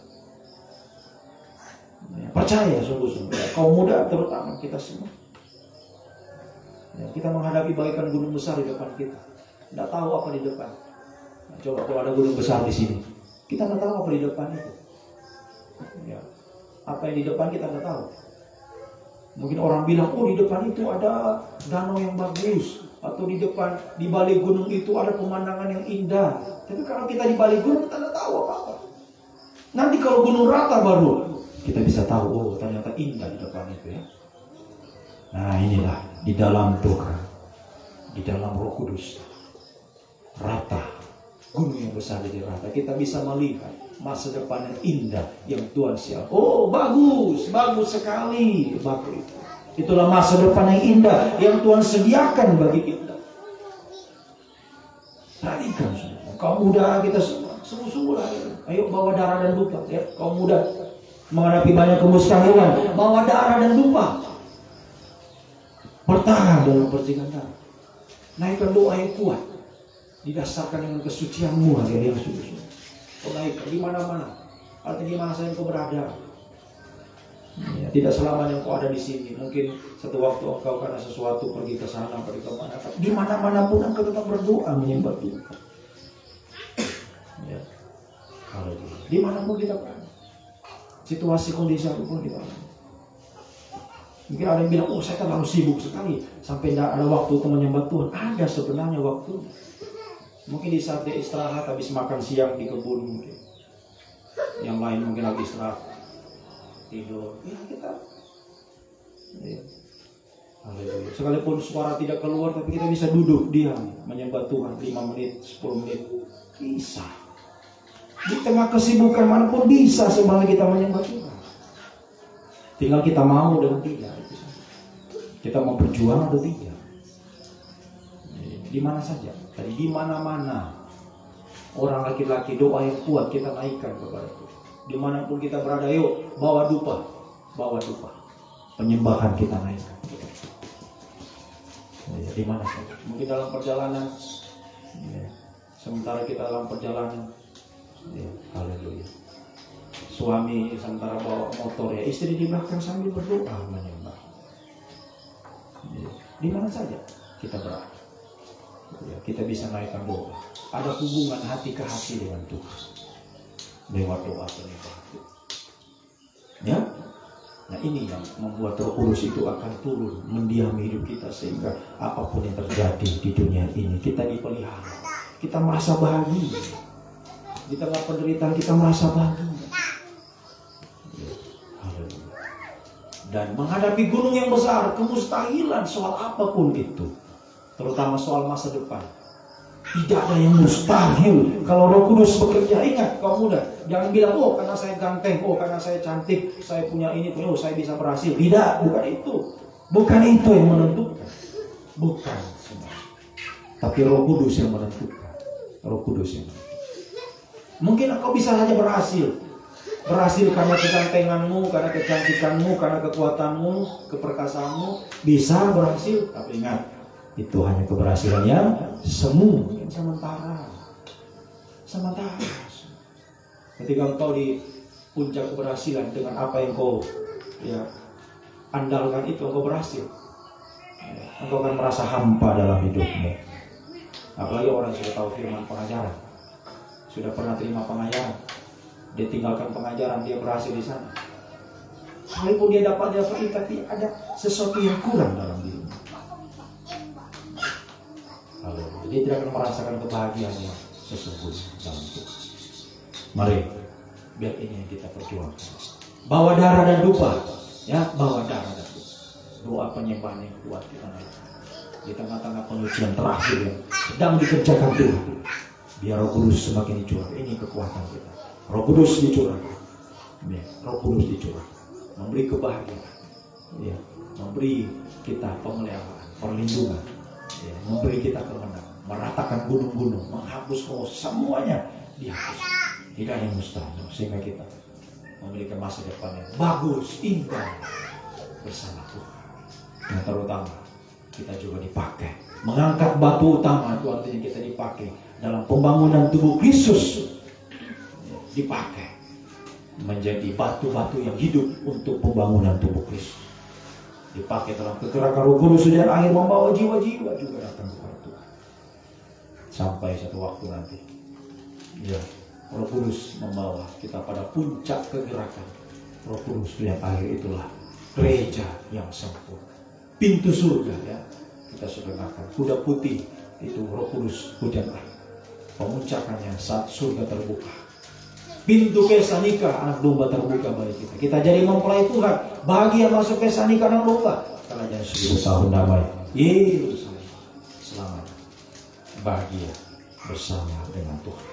Speaker 2: Percaya sungguh-sungguh. Kaum muda terutama kita semua. Kita menghadapi bagaikan gunung besar di depan kita. Tidak tahu apa di depan. Nah, coba kalau ada gunung besar di sini, kita nggak tahu apa di depan itu. Ya. Apa yang di depan kita nggak tahu. Mungkin orang bilang, oh di depan itu ada danau yang bagus, atau di depan di balik gunung itu ada pemandangan yang indah. Tapi kalau kita di balik gunung kita nggak tahu apa-apa. Nanti kalau gunung rata baru kita bisa tahu, oh ternyata indah di depan itu ya. Nah inilah di dalam Tuhan, di dalam Roh Kudus, rata, gunung yang besar jadi rata. Kita bisa melihat masa depan yang indah yang Tuhan siap. Oh bagus sekali, bagus. Itulah masa depan yang indah yang Tuhan sediakan bagi kita. Perhatikan semua, kaum muda kita semua, sungguh-sungguh lah. Ayo bawa darah dan dupa, ya kaum muda menghadapi banyak kemustahilan, bawa darah dan dupa. Bertahan dalam percikan darah. Naikkan doa yang kuat. Didasarkan dengan kesucianmu hari yang sungguh-sungguh. Kau naikkan di mana-mana. Artinya di mana saja kau berada. Ya, tidak selamanya kau ada di sini. Mungkin satu waktu engkau karena sesuatu pergi ke sana, pergi ke mana. Di mana-mana pun engkau tetap berdoa menyembah Tuhan. Ya. Kalau di mana pun kita berada. Situasi kondisi apapun kita berada. Mungkin ada yang bilang, oh saya terlalu sibuk sekali sampai tidak ada waktu untuk menyembah Tuhan. Ada sebenarnya waktu. Mungkin di saat dia istirahat habis makan siang di kebun mungkin. Yang lain mungkin lagi istirahat tidur. Ya kita. Ya. Haleluya. Sekalipun suara tidak keluar tapi kita bisa duduk diam menyembah Tuhan 5 menit, 10 menit. Bisa. Di tengah kesibukan manapun bisa sebenarnya kita menyembah Tuhan. Tinggal kita mau dan tidak. Kita mau berjuang atau tidak. Di mana saja. Tadi di mana-mana. Orang laki-laki doa yang kuat kita naikkan kepada Tuhan. Dimanapun kita berada, yuk bawa dupa. Bawa dupa. Penyembahan kita naikkan. Di mana saja. Mungkin dalam perjalanan. Sementara kita dalam perjalanan. Haleluya. Suami sementara bawa motor ya, istri di belakang sambil berdoa menyembah. Di mana saja kita berada, ya, kita bisa naikkan doa. Ada hubungan hati ke hati dengan Tuhan lewat doa penyembahan. Ya, nah ini yang membuat Roh Kudus itu akan turun mendiami hidup kita sehingga apapun yang terjadi di dunia ini kita dipelihara, kita merasa bahagia. Di tengah penderitaan kita merasa bahagia. Dan menghadapi gunung yang besar, kemustahilan soal apapun itu, terutama soal masa depan, tidak ada yang mustahil kalau Roh Kudus bekerja. Ingat kaum muda, jangan bilang oh karena saya ganteng, oh karena saya cantik, saya punya ini, oh saya bisa berhasil. Tidak, bukan itu yang menentukan, bukan semua. Tapi Roh Kudus yang menentukan, Roh Kudus yang menentukan. Mungkin engkau bisa saja berhasil karena kecantenganmu, karena kecantikanmu, karena kekuatanmu, keperkasaanmu, bisa berhasil. Tapi ingat, itu hanya keberhasilannya semu, yang sementara. Ketika engkau di puncak keberhasilan dengan apa yang kau andalkan itu, engkau berhasil. Engkau akan merasa hampa dalam hidupmu. Apalagi orang yang sudah tahu firman pengajaran, sudah pernah terima pengajaran. Dia tinggalkan pengajaran, dia berhasil di sana. Sekalipun dia dapat tapi ada sesuatu yang kurang dalam dirinya. Dia tidak akan merasakan kebahagiaan yang sesungguhnya dalam Tuhan. Mari, biar ini yang kita perjuangkan. Bawa darah dan dupa, ya, bawa darah dan dupa. Doa penyembahan yang kuat kita naik. Di tengah-tengah penyucian terakhir yang sedang dikerjakan Tuhan. Biar Roh Kudus semakin dicurah. Ini kekuatan kita. Roh Kudus dicurah. Roh Kudus dicurah. memberi kebahagiaan, ya, memberi kita pemeliharaan, perlindungan, ya, memberi kita kemenangan, meratakan gunung-gunung, menghapus semuanya dihapus, tidak yang mustahil, sehingga kita memiliki masa depan yang bagus, indah bersama Tuhan. Yang terutama kita juga dipakai mengangkat batu utama, itu artinya kita dipakai dalam pembangunan tubuh Kristus, dipakai menjadi batu-batu yang hidup untuk pembangunan tubuh Kristus, dipakai dalam kegerakan Roh Kudus hujan air membawa jiwa-jiwa juga datang kepada Tuhan. Sampai satu waktu nanti, ya, Roh Kudus membawa kita pada puncak kegerakan Roh Kudus yang akhir, itulah gereja yang sempurna, pintu surga, ya. Kita sudah dengarkan kuda putih itu Roh Kudus hujan air, pemuncakannya saat surga terbuka, pintu pesta nikah anak domba terbuka bagi kita. Kita jadi mempelai Tuhan, bahagia masuk pesta nikah anak domba. Kerajaan 1000 tahun damai, Yerusalem selamat, bahagia bersama dengan Tuhan.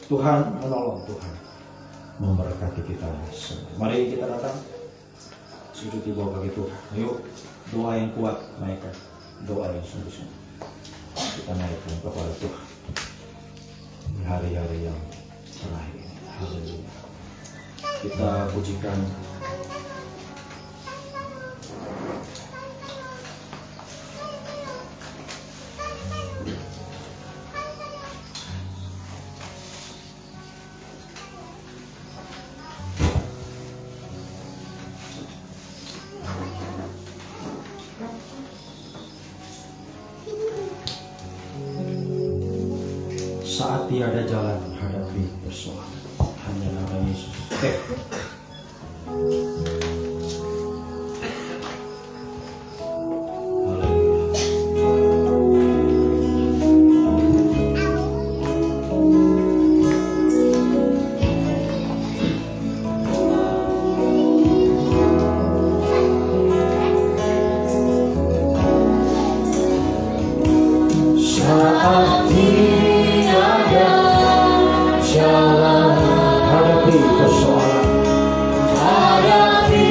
Speaker 2: Tuhan menolong, Tuhan memberkati kita semua. Mari kita datang sujud di bawah bagi Tuhan. Yuk, doa yang kuat naikkan, doa yang sungguh-sungguh kita naikkan kepada Tuhan di hari-hari yang terakhir ini. Haleluya. Kita pujikan saat tiada jalan hadapi persoalan, hanya nama Yesus. Saat tiada jalan hadapi persoalan, hadapi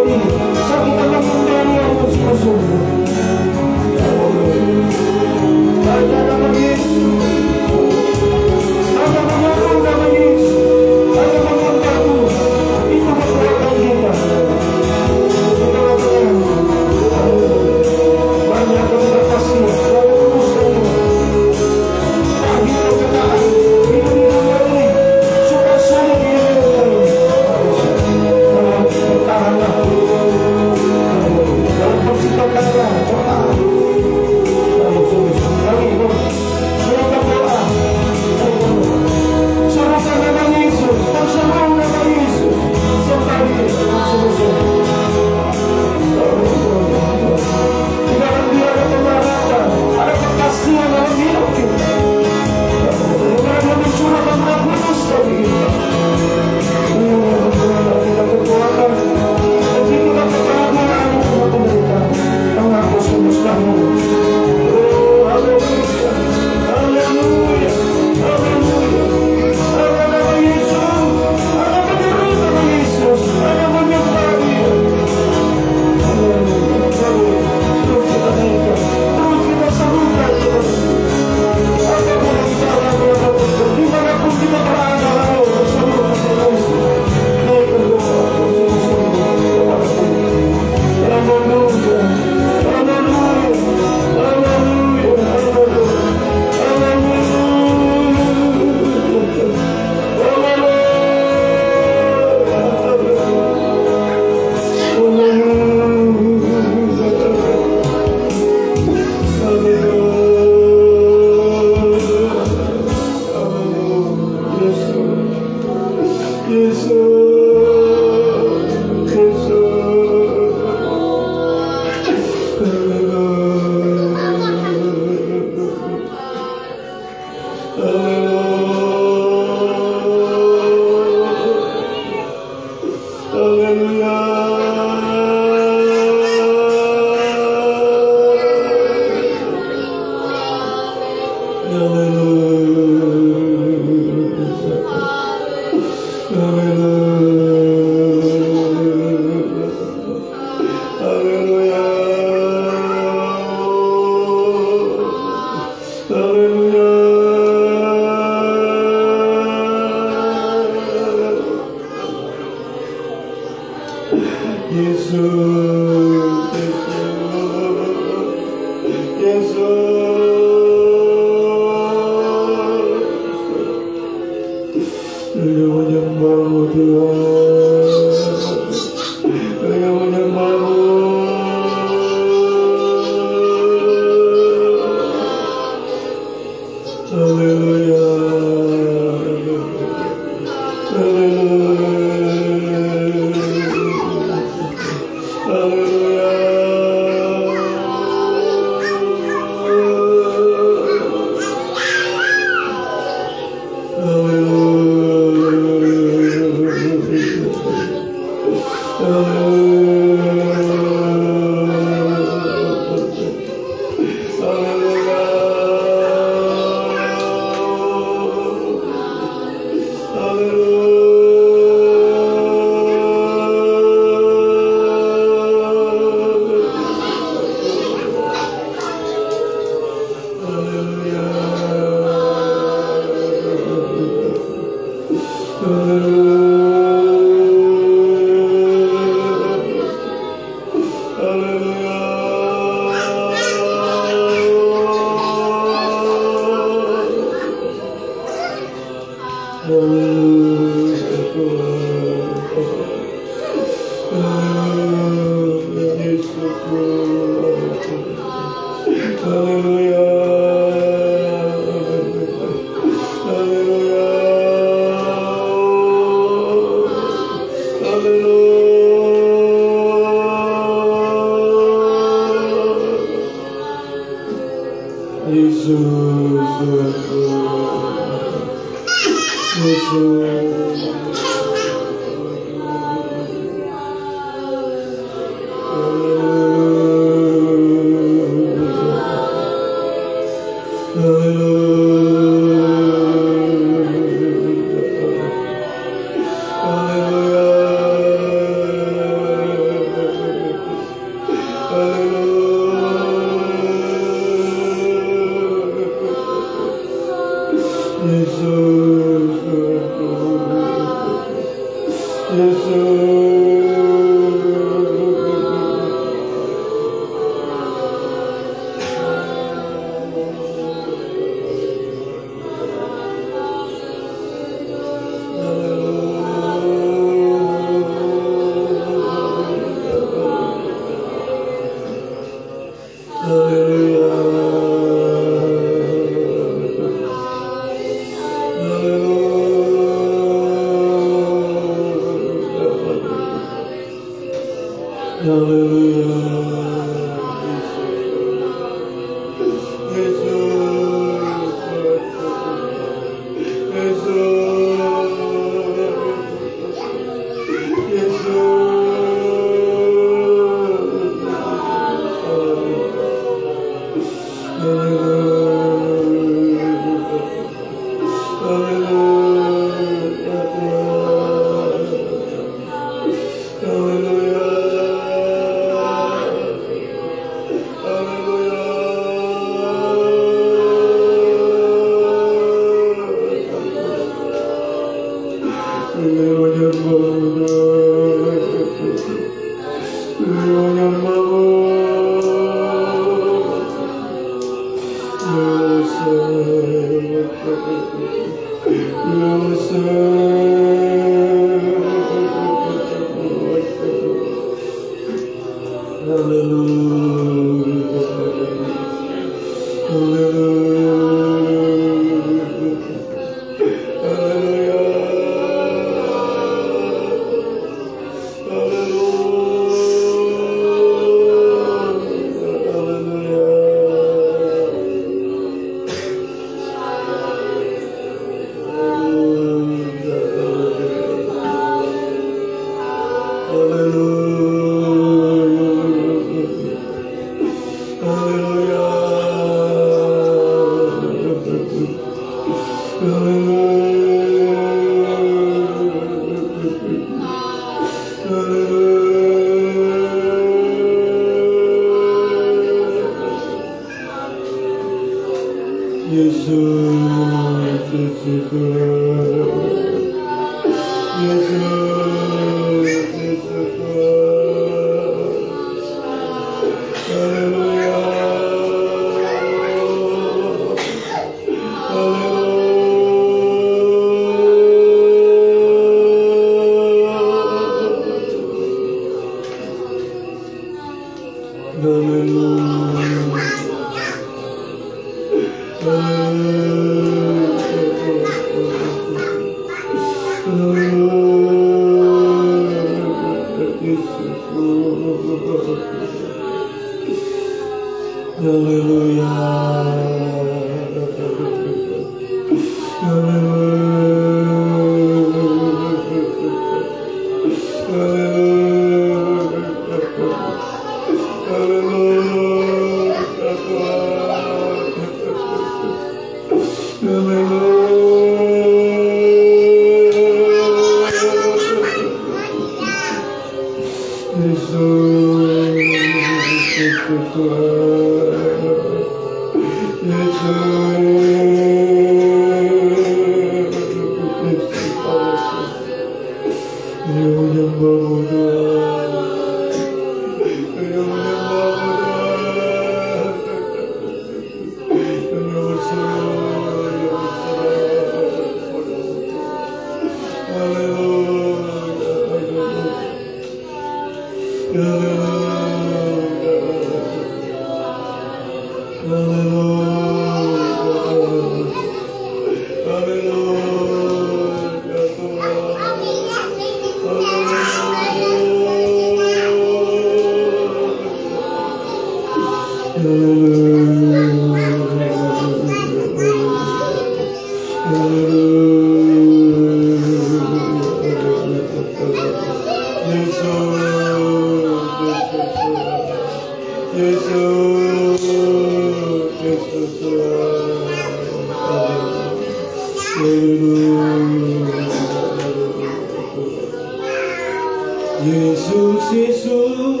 Speaker 2: Yesus, Yesus,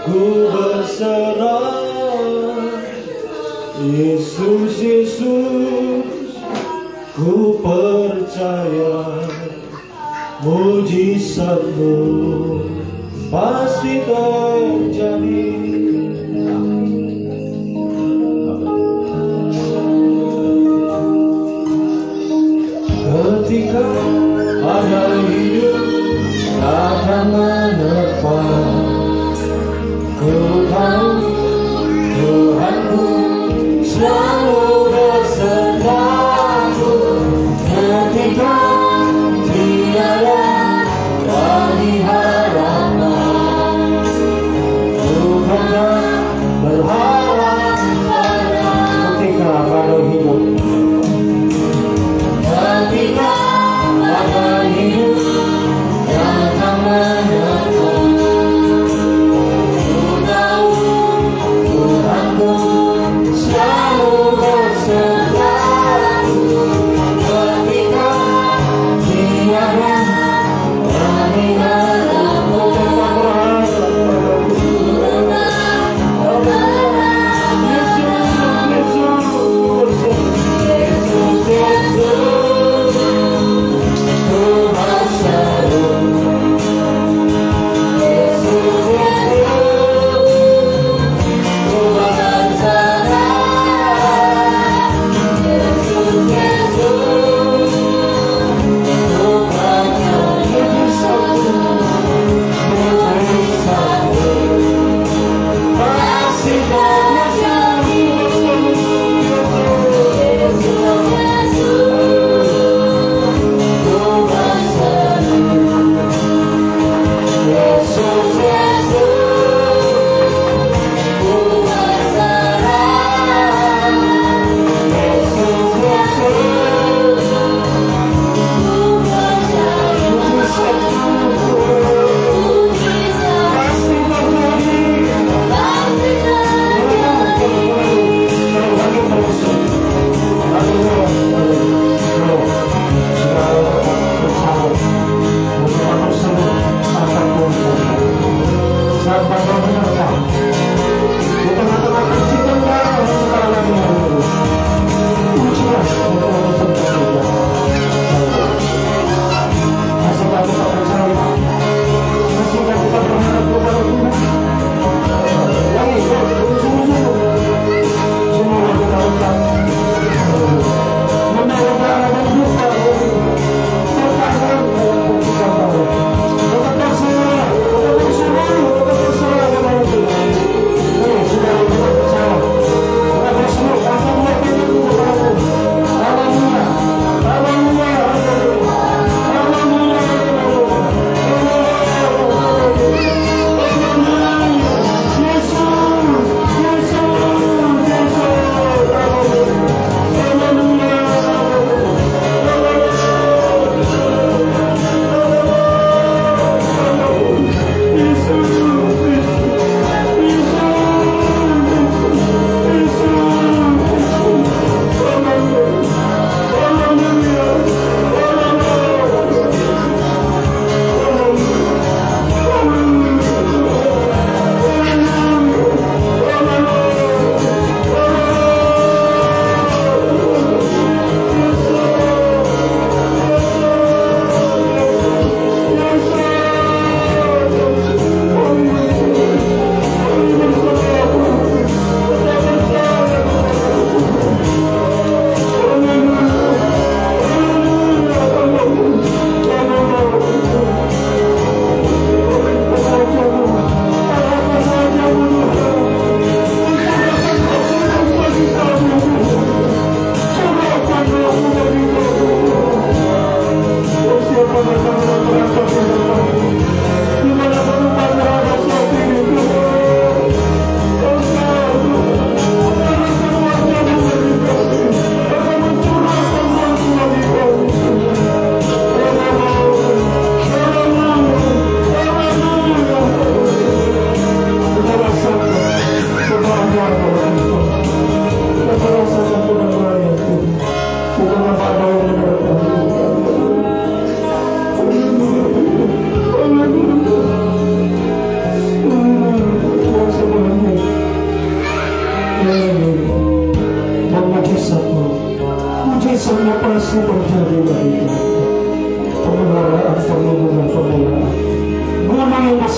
Speaker 2: ku berserah. Yesus, Yesus, ku percaya mujizat-Mu pasti terjadi. Ketika ada hidup akan menerpa, ku tahu Tuhanku selalu besertaku. Ketika tiada lagi harapan, ku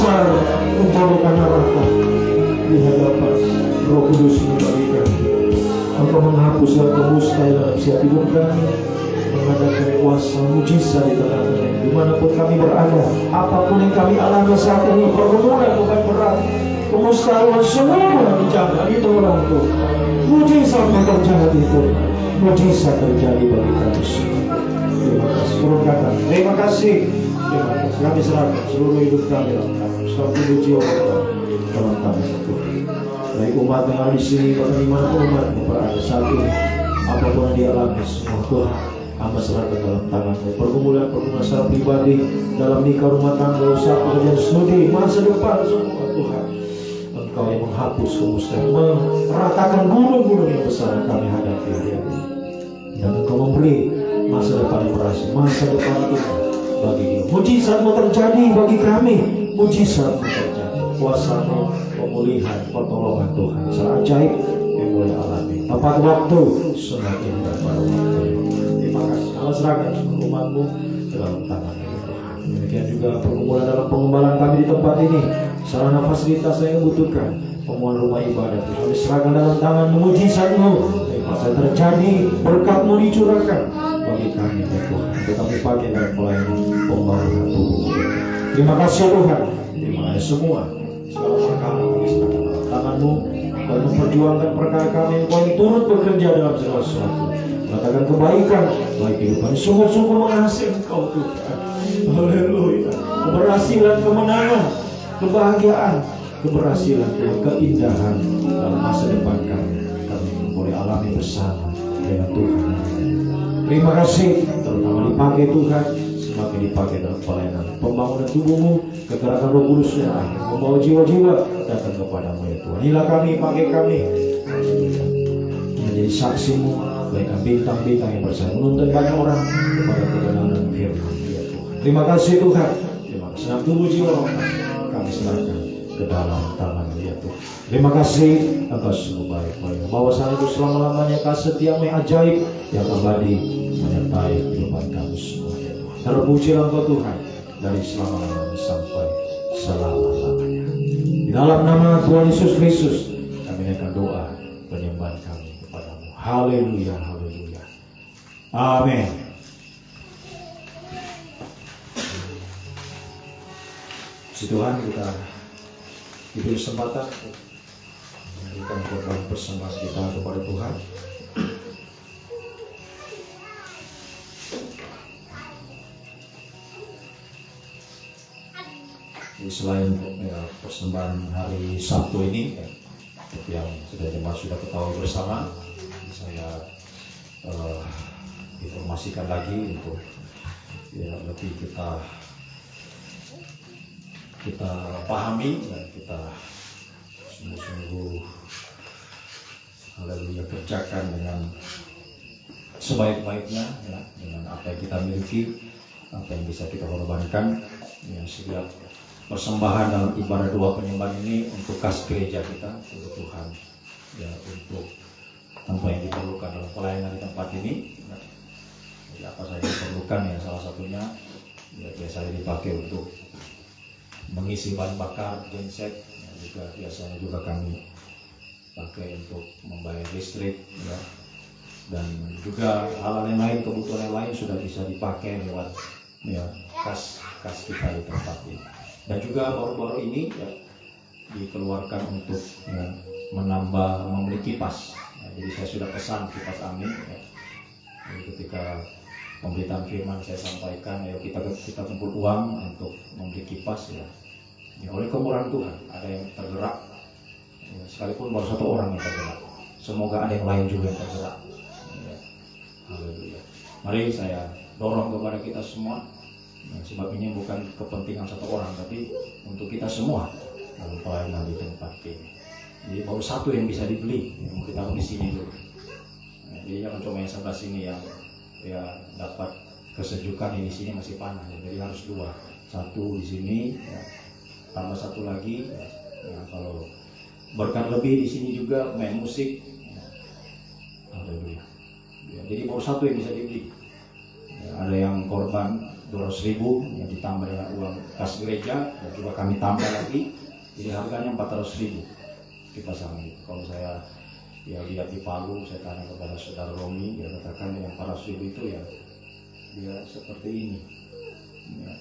Speaker 2: besar menjadikan harapan di hadapan Roh Kudus bagi kami. Engkau menghapus dan memusnahkan dalam setiap hidup kami, mengadakan kuasa mujizat di tengah kami, dimanapun kami berada, apapun yang kami alami saat ini, pergumulan bukan berat, kemustahilan semua dijaga itu orang itu. Mujizat yang terjadi itu, mujizat terjadi bagi kami semua. Terima kasih. Turun kata, terima kasih. Terima kasih. Kami serahkan seluruh hidup kami dalam tangan. Satu jiwa dalam tangan itu. Baik umat yang ada di sini, bahkan dimanapun umat yang berada saat ini, apapun yang dialami semua Tuhan, hamba serahkan dalam tangan-Mu. Pergumulan secara pribadi, dalam nikah, rumah tangga, usaha, pekerjaan, studi, masa depan semua Tuhan. Engkau yang menghapus kemustahilan, meratakan gunung-gunung yang besar yang kami hadapi hari ini. Dan Engkau memberi masa depan yang berhasil, masa depan Tuhan bagi dia. Mujizat-Mu terjadi bagi kami, mujizat-Mu terjadi, kuasa-Mu, pemulihan, pertolongan Tuhan secara ajaib yang boleh alami. Tepat waktu, semakin dan pada waktu. Terima kasih. Allah serahkan umat-Mu dalam tangan-Mu Tuhan. Demikian juga pergumulan dalam pengembangan kami di tempat ini, sarana fasilitas yang dibutuhkan, pemohon rumah ibadah kami serahkan dalam tangan-Mu. Mujizat-Mu yang terjadi, berkat-Mu dicurahkan bagi kami ya Tuhan, untuk kami pakai dalam pelayanan pembangunan tubuh. Terima kasih Tuhan. Terima kasih semua. Segala perkara kami serahkan dalam tangan-Mu. Kau memperjuangkan perkara kami, Kau yang turut bekerja dalam segala sesuatu, mengatakan kebaikan baik kehidupan. Sungguh-sungguh mengasihi Engkau Tuhan. Haleluya. Keberhasilan, kemenangan, kebahagiaan, keberhasilan, keindahan dalam masa depan kami boleh alami bersama dengan Tuhan. Terima kasih, terutama dipakai Tuhan, semakin dipakai dalam pelayanan pembangunan tubuh-Mu, kegerakan Roh Kudus yang akhir membawa jiwa-jiwa datang kepada-Mu ya Tuhan. Inilah kami, pakai kami menjadi saksi-Mu, bagaikan bintang-bintang yang bersama menuntun banyak orang kepada kebenaran firman ya Tuhan. Terima kasih Tuhan. Terima kasih. Senang tubuh jiwa roh kami serahkan ke dalam tangan-Mu ya Tuhan. Terima kasih atas semua baik-baik. Bahwasanya itu selama-lamanya kasih setiamu yang ajaib yang abadi menyertai kehidupan kami semua ya Tuhan. Terpujilah Engkau Tuhan dari selama-lamanya sampai selama-lamanya. Di dalam nama Tuhan Yesus Kristus kami naikkan doa penyembahan kami kepada-Mu. Haleluya, haleluya. Amin. Puji Tuhan, kita diberi kesempatan memberikan korban persembahan kita kepada Tuhan. Jadi selain persembahan hari Sabtu ini yang sudah ketahui bersama, saya informasikan lagi untuk lebih kita pahami dan kita sungguh-sungguh haleluya kerjakan dengan sebaik-baiknya ya, dengan apa yang kita miliki, apa yang bisa kita korbankan ya, setiap persembahan dalam ibadah doa penyembahan ini untuk kas gereja kita, untuk Tuhan ya, untuk apa yang diperlukan dalam pelayanan di tempat ini ya. Jadi apa saja diperlukan ya, salah satunya ya, biasanya dipakai untuk mengisi bahan bakar genset ya, juga biasanya juga kami pakai untuk membayar listrik ya, dan juga hal-hal yang lain, kebutuhan yang lain sudah bisa dipakai lewat ya, kas kita di tempat ini. Dan juga baru-baru ini ya, dikeluarkan untuk ya, membeli kipas ya, jadi saya sudah pesan kipas angin ya. Jadi ketika pemberitaan firman saya sampaikan ya, kita kumpul uang untuk membeli kipas ya. Ya, oleh kemurahan Tuhan ada yang tergerak ya, sekalipun baru satu orang yang tergerak, semoga ada yang lain juga yang tergerak ya. Haleluya. Mari saya dorong kepada kita semua ya, sebab ini bukan kepentingan satu orang tapi untuk kita semua dalam pelayanan di tempat ini. Jadi baru satu yang bisa dibeli yang kita di sini dulu ya, jadi jangan cuma yang sebelah sini yang ya dapat kesejukan, ini sini masih panas ya. Jadi harus dua, satu di sini ya, tambah satu lagi ya, kalau berkat lebih di sini juga main musik ya. Haleluya ya, jadi baru satu yang bisa dibeli ya, ada yang korban
Speaker 4: 200.000 yang ditambah dengan uang kas gereja, dan juga kami tambah lagi, jadi harganya 400.000 dipasang itu. Kalau saya ya lihat di Palu, saya tanya kepada saudara Romi, dia katakan yang 400.000 itu ya dia seperti ini ya.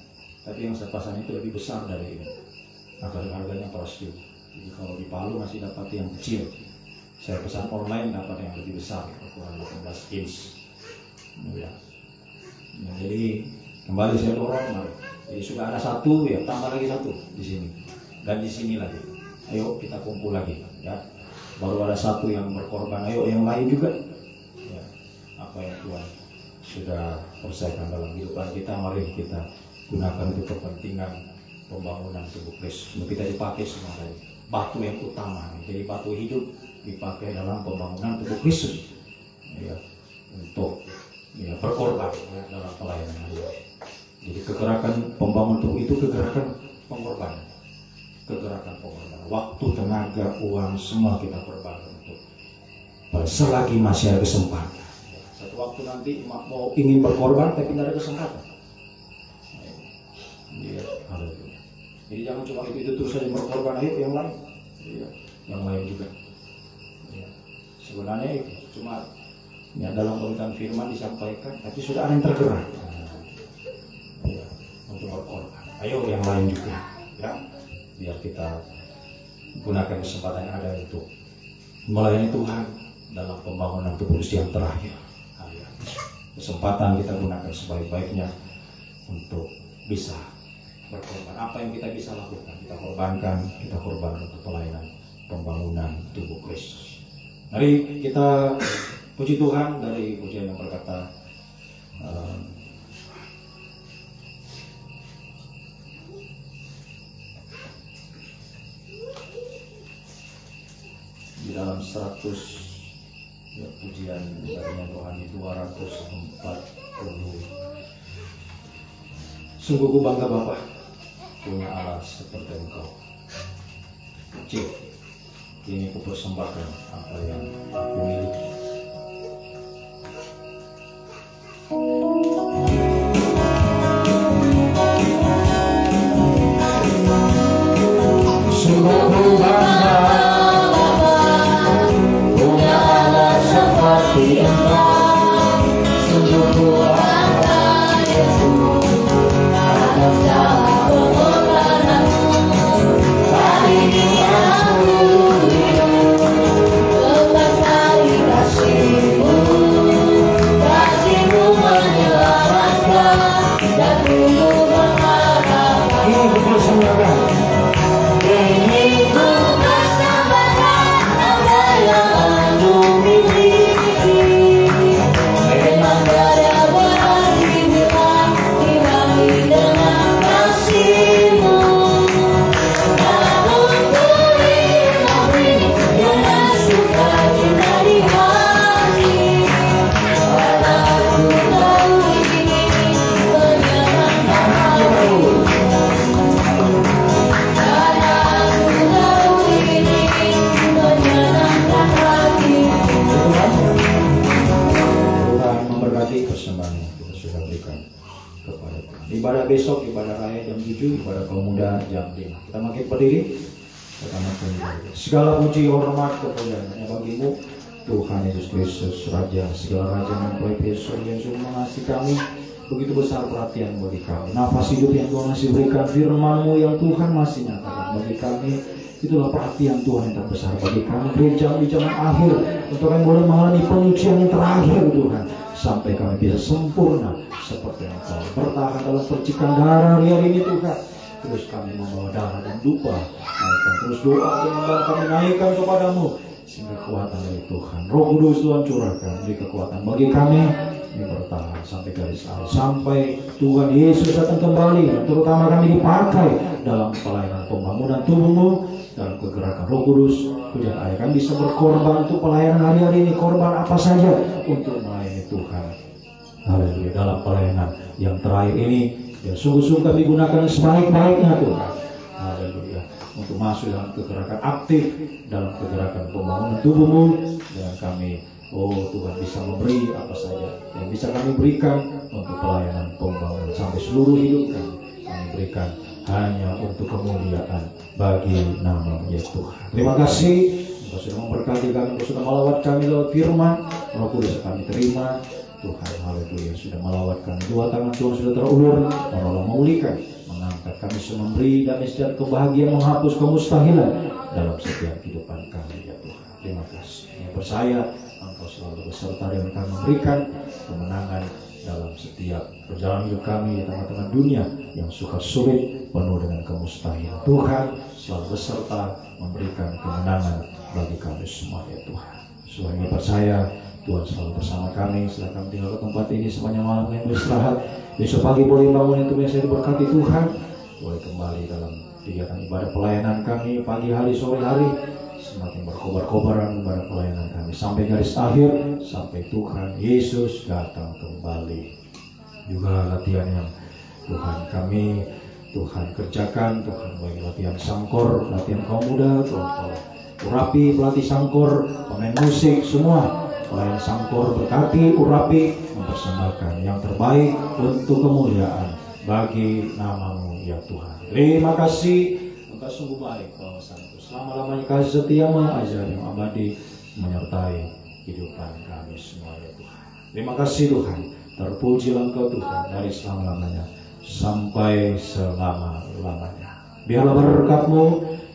Speaker 4: Tapi yang saya pasang itu lebih besar dari ini, harganya 400.000. Jadi kalau di Palu masih dapat yang kecil, saya pesan online dapat yang lebih besar, ukuran 18 inch ya. Nah, jadi kembali saya dorong, mari. Jadi sudah ada satu, ya tambah lagi satu di sini dan di sini lagi. Ayo kita kumpul lagi, ya. Baru ada satu yang berkorban, ayo yang lain juga. Ya. Apa yang Tuhan sudah persiapkan dalam kehidupan kita, mari kita gunakan untuk kepentingan pembangunan tubuh Kristus. Kita dipakai semua dari batu yang utama, jadi batu hidup dipakai dalam pembangunan tubuh Kristus. Ya. Untuk ya, berkorban ya, dalam pelayanan. Jadi kegerakan pembangun tubuh itu kegerakan pengorbanan, waktu, tenaga, uang, semua kita korbankan untuk selagi masih ada kesempatan. Satu waktu nanti mau ingin berkorban tapi tidak ada kesempatan. Ya, jadi jangan cuma itu terus saja berkorban, ayo yang lain, ya, yang lain juga. Ya. Sebenarnya itu cuma ya, dalam pemberitaan firman disampaikan, tapi sudah ada yang tergerak ya, untuk berkorban. Ayo yang lain juga, ya, biar kita gunakan kesempatan yang ada untuk melayani Tuhan dalam pembangunan tubuh yang terakhir. Kesempatan kita gunakan sebaik-baiknya untuk bisa berkorban. Apa yang kita bisa lakukan, kita korbankan untuk pelayanan pembangunan tubuh Kristus. Mari kita puji Tuhan dari pujian yang berkata di dalam 100 ya, pujian dari rohani 240. Sungguh ku bangga Bapa punya Allah seperti Engkau. Cik, kini ku persembahkan apa yang aku miliki. Sungguh ku bangga punya Allah seperti Engkau. Sungguh ku bangga Yesus atas segala pengorbananmu. Hari ini aku hidup lepas dari kasih-Mu. Kasih-Mu menyelamatkan dan ku berharap. Ini ku persembahkan. Ini ku persembahkan apa yang aku miliki. Memang ada berarti bila dibantu dengan kasih-Mu. Namun ku ingin ini dengan sukacita di hati. Karena ku tahu ini menyenangkan hati. Karena ku tahu ini menyenangkan hati. Tuhan memberkati persembahan yang kita sudah berikan kepada Tuhan. Ibadah besok, ibadah raya jam 7, ibadah pemuda jam 5. Kita makin berdiri. Segala puji hormat kemuliaan bagimu Tuhan Yesus Kristus, Raja segala raja dan Profesor yang sungguh mengasihi kami. Begitu besar perhatian bagi kami. Nafas hidup yang Tuhan masih berikan, firman-Mu yang Tuhan masih nyatakan bagi kami. Itulah perhatian Tuhan yang terbesar bagi kami di zaman akhir, untuk kami boleh mengalami penyucian yang terakhir Tuhan, sampai kami bisa sempurna seperti Engkau. Bertahan dalam percikan darah hari ini Tuhan. Terus kami membawa darah dan dupa, naikkan terus doa dan membawa kami naikkan kepadamu, sehingga kekuatan dari Tuhan Roh Kudus Tuhan curahkan, beri kekuatan bagi kami ini bertahan sampai garis akhir, sampai Tuhan Yesus datang kembali, dan terutama kami dipakai dalam pelayanan pembangunan tubuh-Mu, dalam kegerakan Roh Kudus. Pujian ayah kami bisa berkorban untuk pelayanan hari-hari ini, korban apa saja untuk melayani Tuhan. Haleluya, dalam pelayanan yang terakhir ini, dan sungguh-sungguh kami gunakan sebaik-baiknya Tuhan. Haleluya, untuk masuk dalam kegerakan aktif, dalam kegerakan pembangunan tubuh-Mu, dan kami
Speaker 2: Oh Tuhan bisa memberi apa saja yang bisa kami berikan untuk pelayanan pembangunan sampai seluruh hidup kami berikan hanya untuk kemuliaan bagi nama ya Tuhan. Terima kasih Engkau sudah memberkati kami, Engkau sudah melawat kami lewat firman, Roh Kudus kami terima Tuhan. Haleluya, sudah melawat kami, dua tangan Tuhan sudah terulur menolong memulihkan, mengangkat kami semua, memberi damai sejahtera kebahagiaan, menghapus kemustahilan dalam setiap kehidupan kami ya Tuhan. Terima kasih. Yang percaya Engkau selalu beserta dengan kami, memberikan kemenangan dalam setiap perjalanan hidup kami di tengah-tengah dunia yang suka sulit, penuh dengan kemustahilan. Tuhan selalu beserta memberikan kemenangan bagi kami semua ya Tuhan. Selain percaya Tuhan selalu bersama kami setelah kami tinggal ke tempat ini sepanjang malam yang beristirahat. Besok pagi boleh bangun itu biasa diberkati Tuhan, boleh kembali dalam kegiatan ibadah pelayanan kami pagi hari sore hari, semakin berkobar-kobaran pada pelayanan kami sampai garis akhir, sampai Tuhan Yesus datang kembali. Juga latihan yang Tuhan kami Tuhan kerjakan, Tuhan bagi latihan sangkor, latihan kaum muda, Tuhan urapi pelatih sangkor, pemain musik semua, pelayan sangkor berkati, urapi, mempersembahkan yang terbaik untuk kemuliaan bagi nama-Mu ya Tuhan. Terima kasih, Engkau sungguh baik kawasanku. Selama-lamanya kasih setiamu yang ajaib yang abadi menyertai kehidupan kami semua ya Tuhan. Terima kasih Tuhan, terpujilah Engkau Tuhan dari selama-lamanya sampai selama-lamanya. Biarlah berkat-Mu,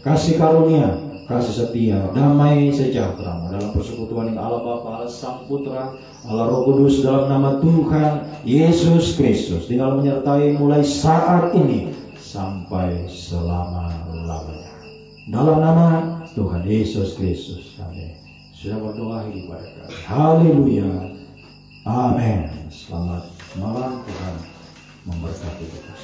Speaker 2: kasih karunia, kasih setia, damai sejahtera-Mu dalam persekutuan Allah Bapa, Allah Sang Putra, Allah Roh Kudus dalam nama Tuhan Yesus Kristus tinggal menyertai mulai saat ini sampai selama-lamanya. Dalam nama Tuhan Yesus Kristus kami sudah berdoa ibadah kami. Haleluya. Amin. Selamat malam, Tuhan memberkati kita.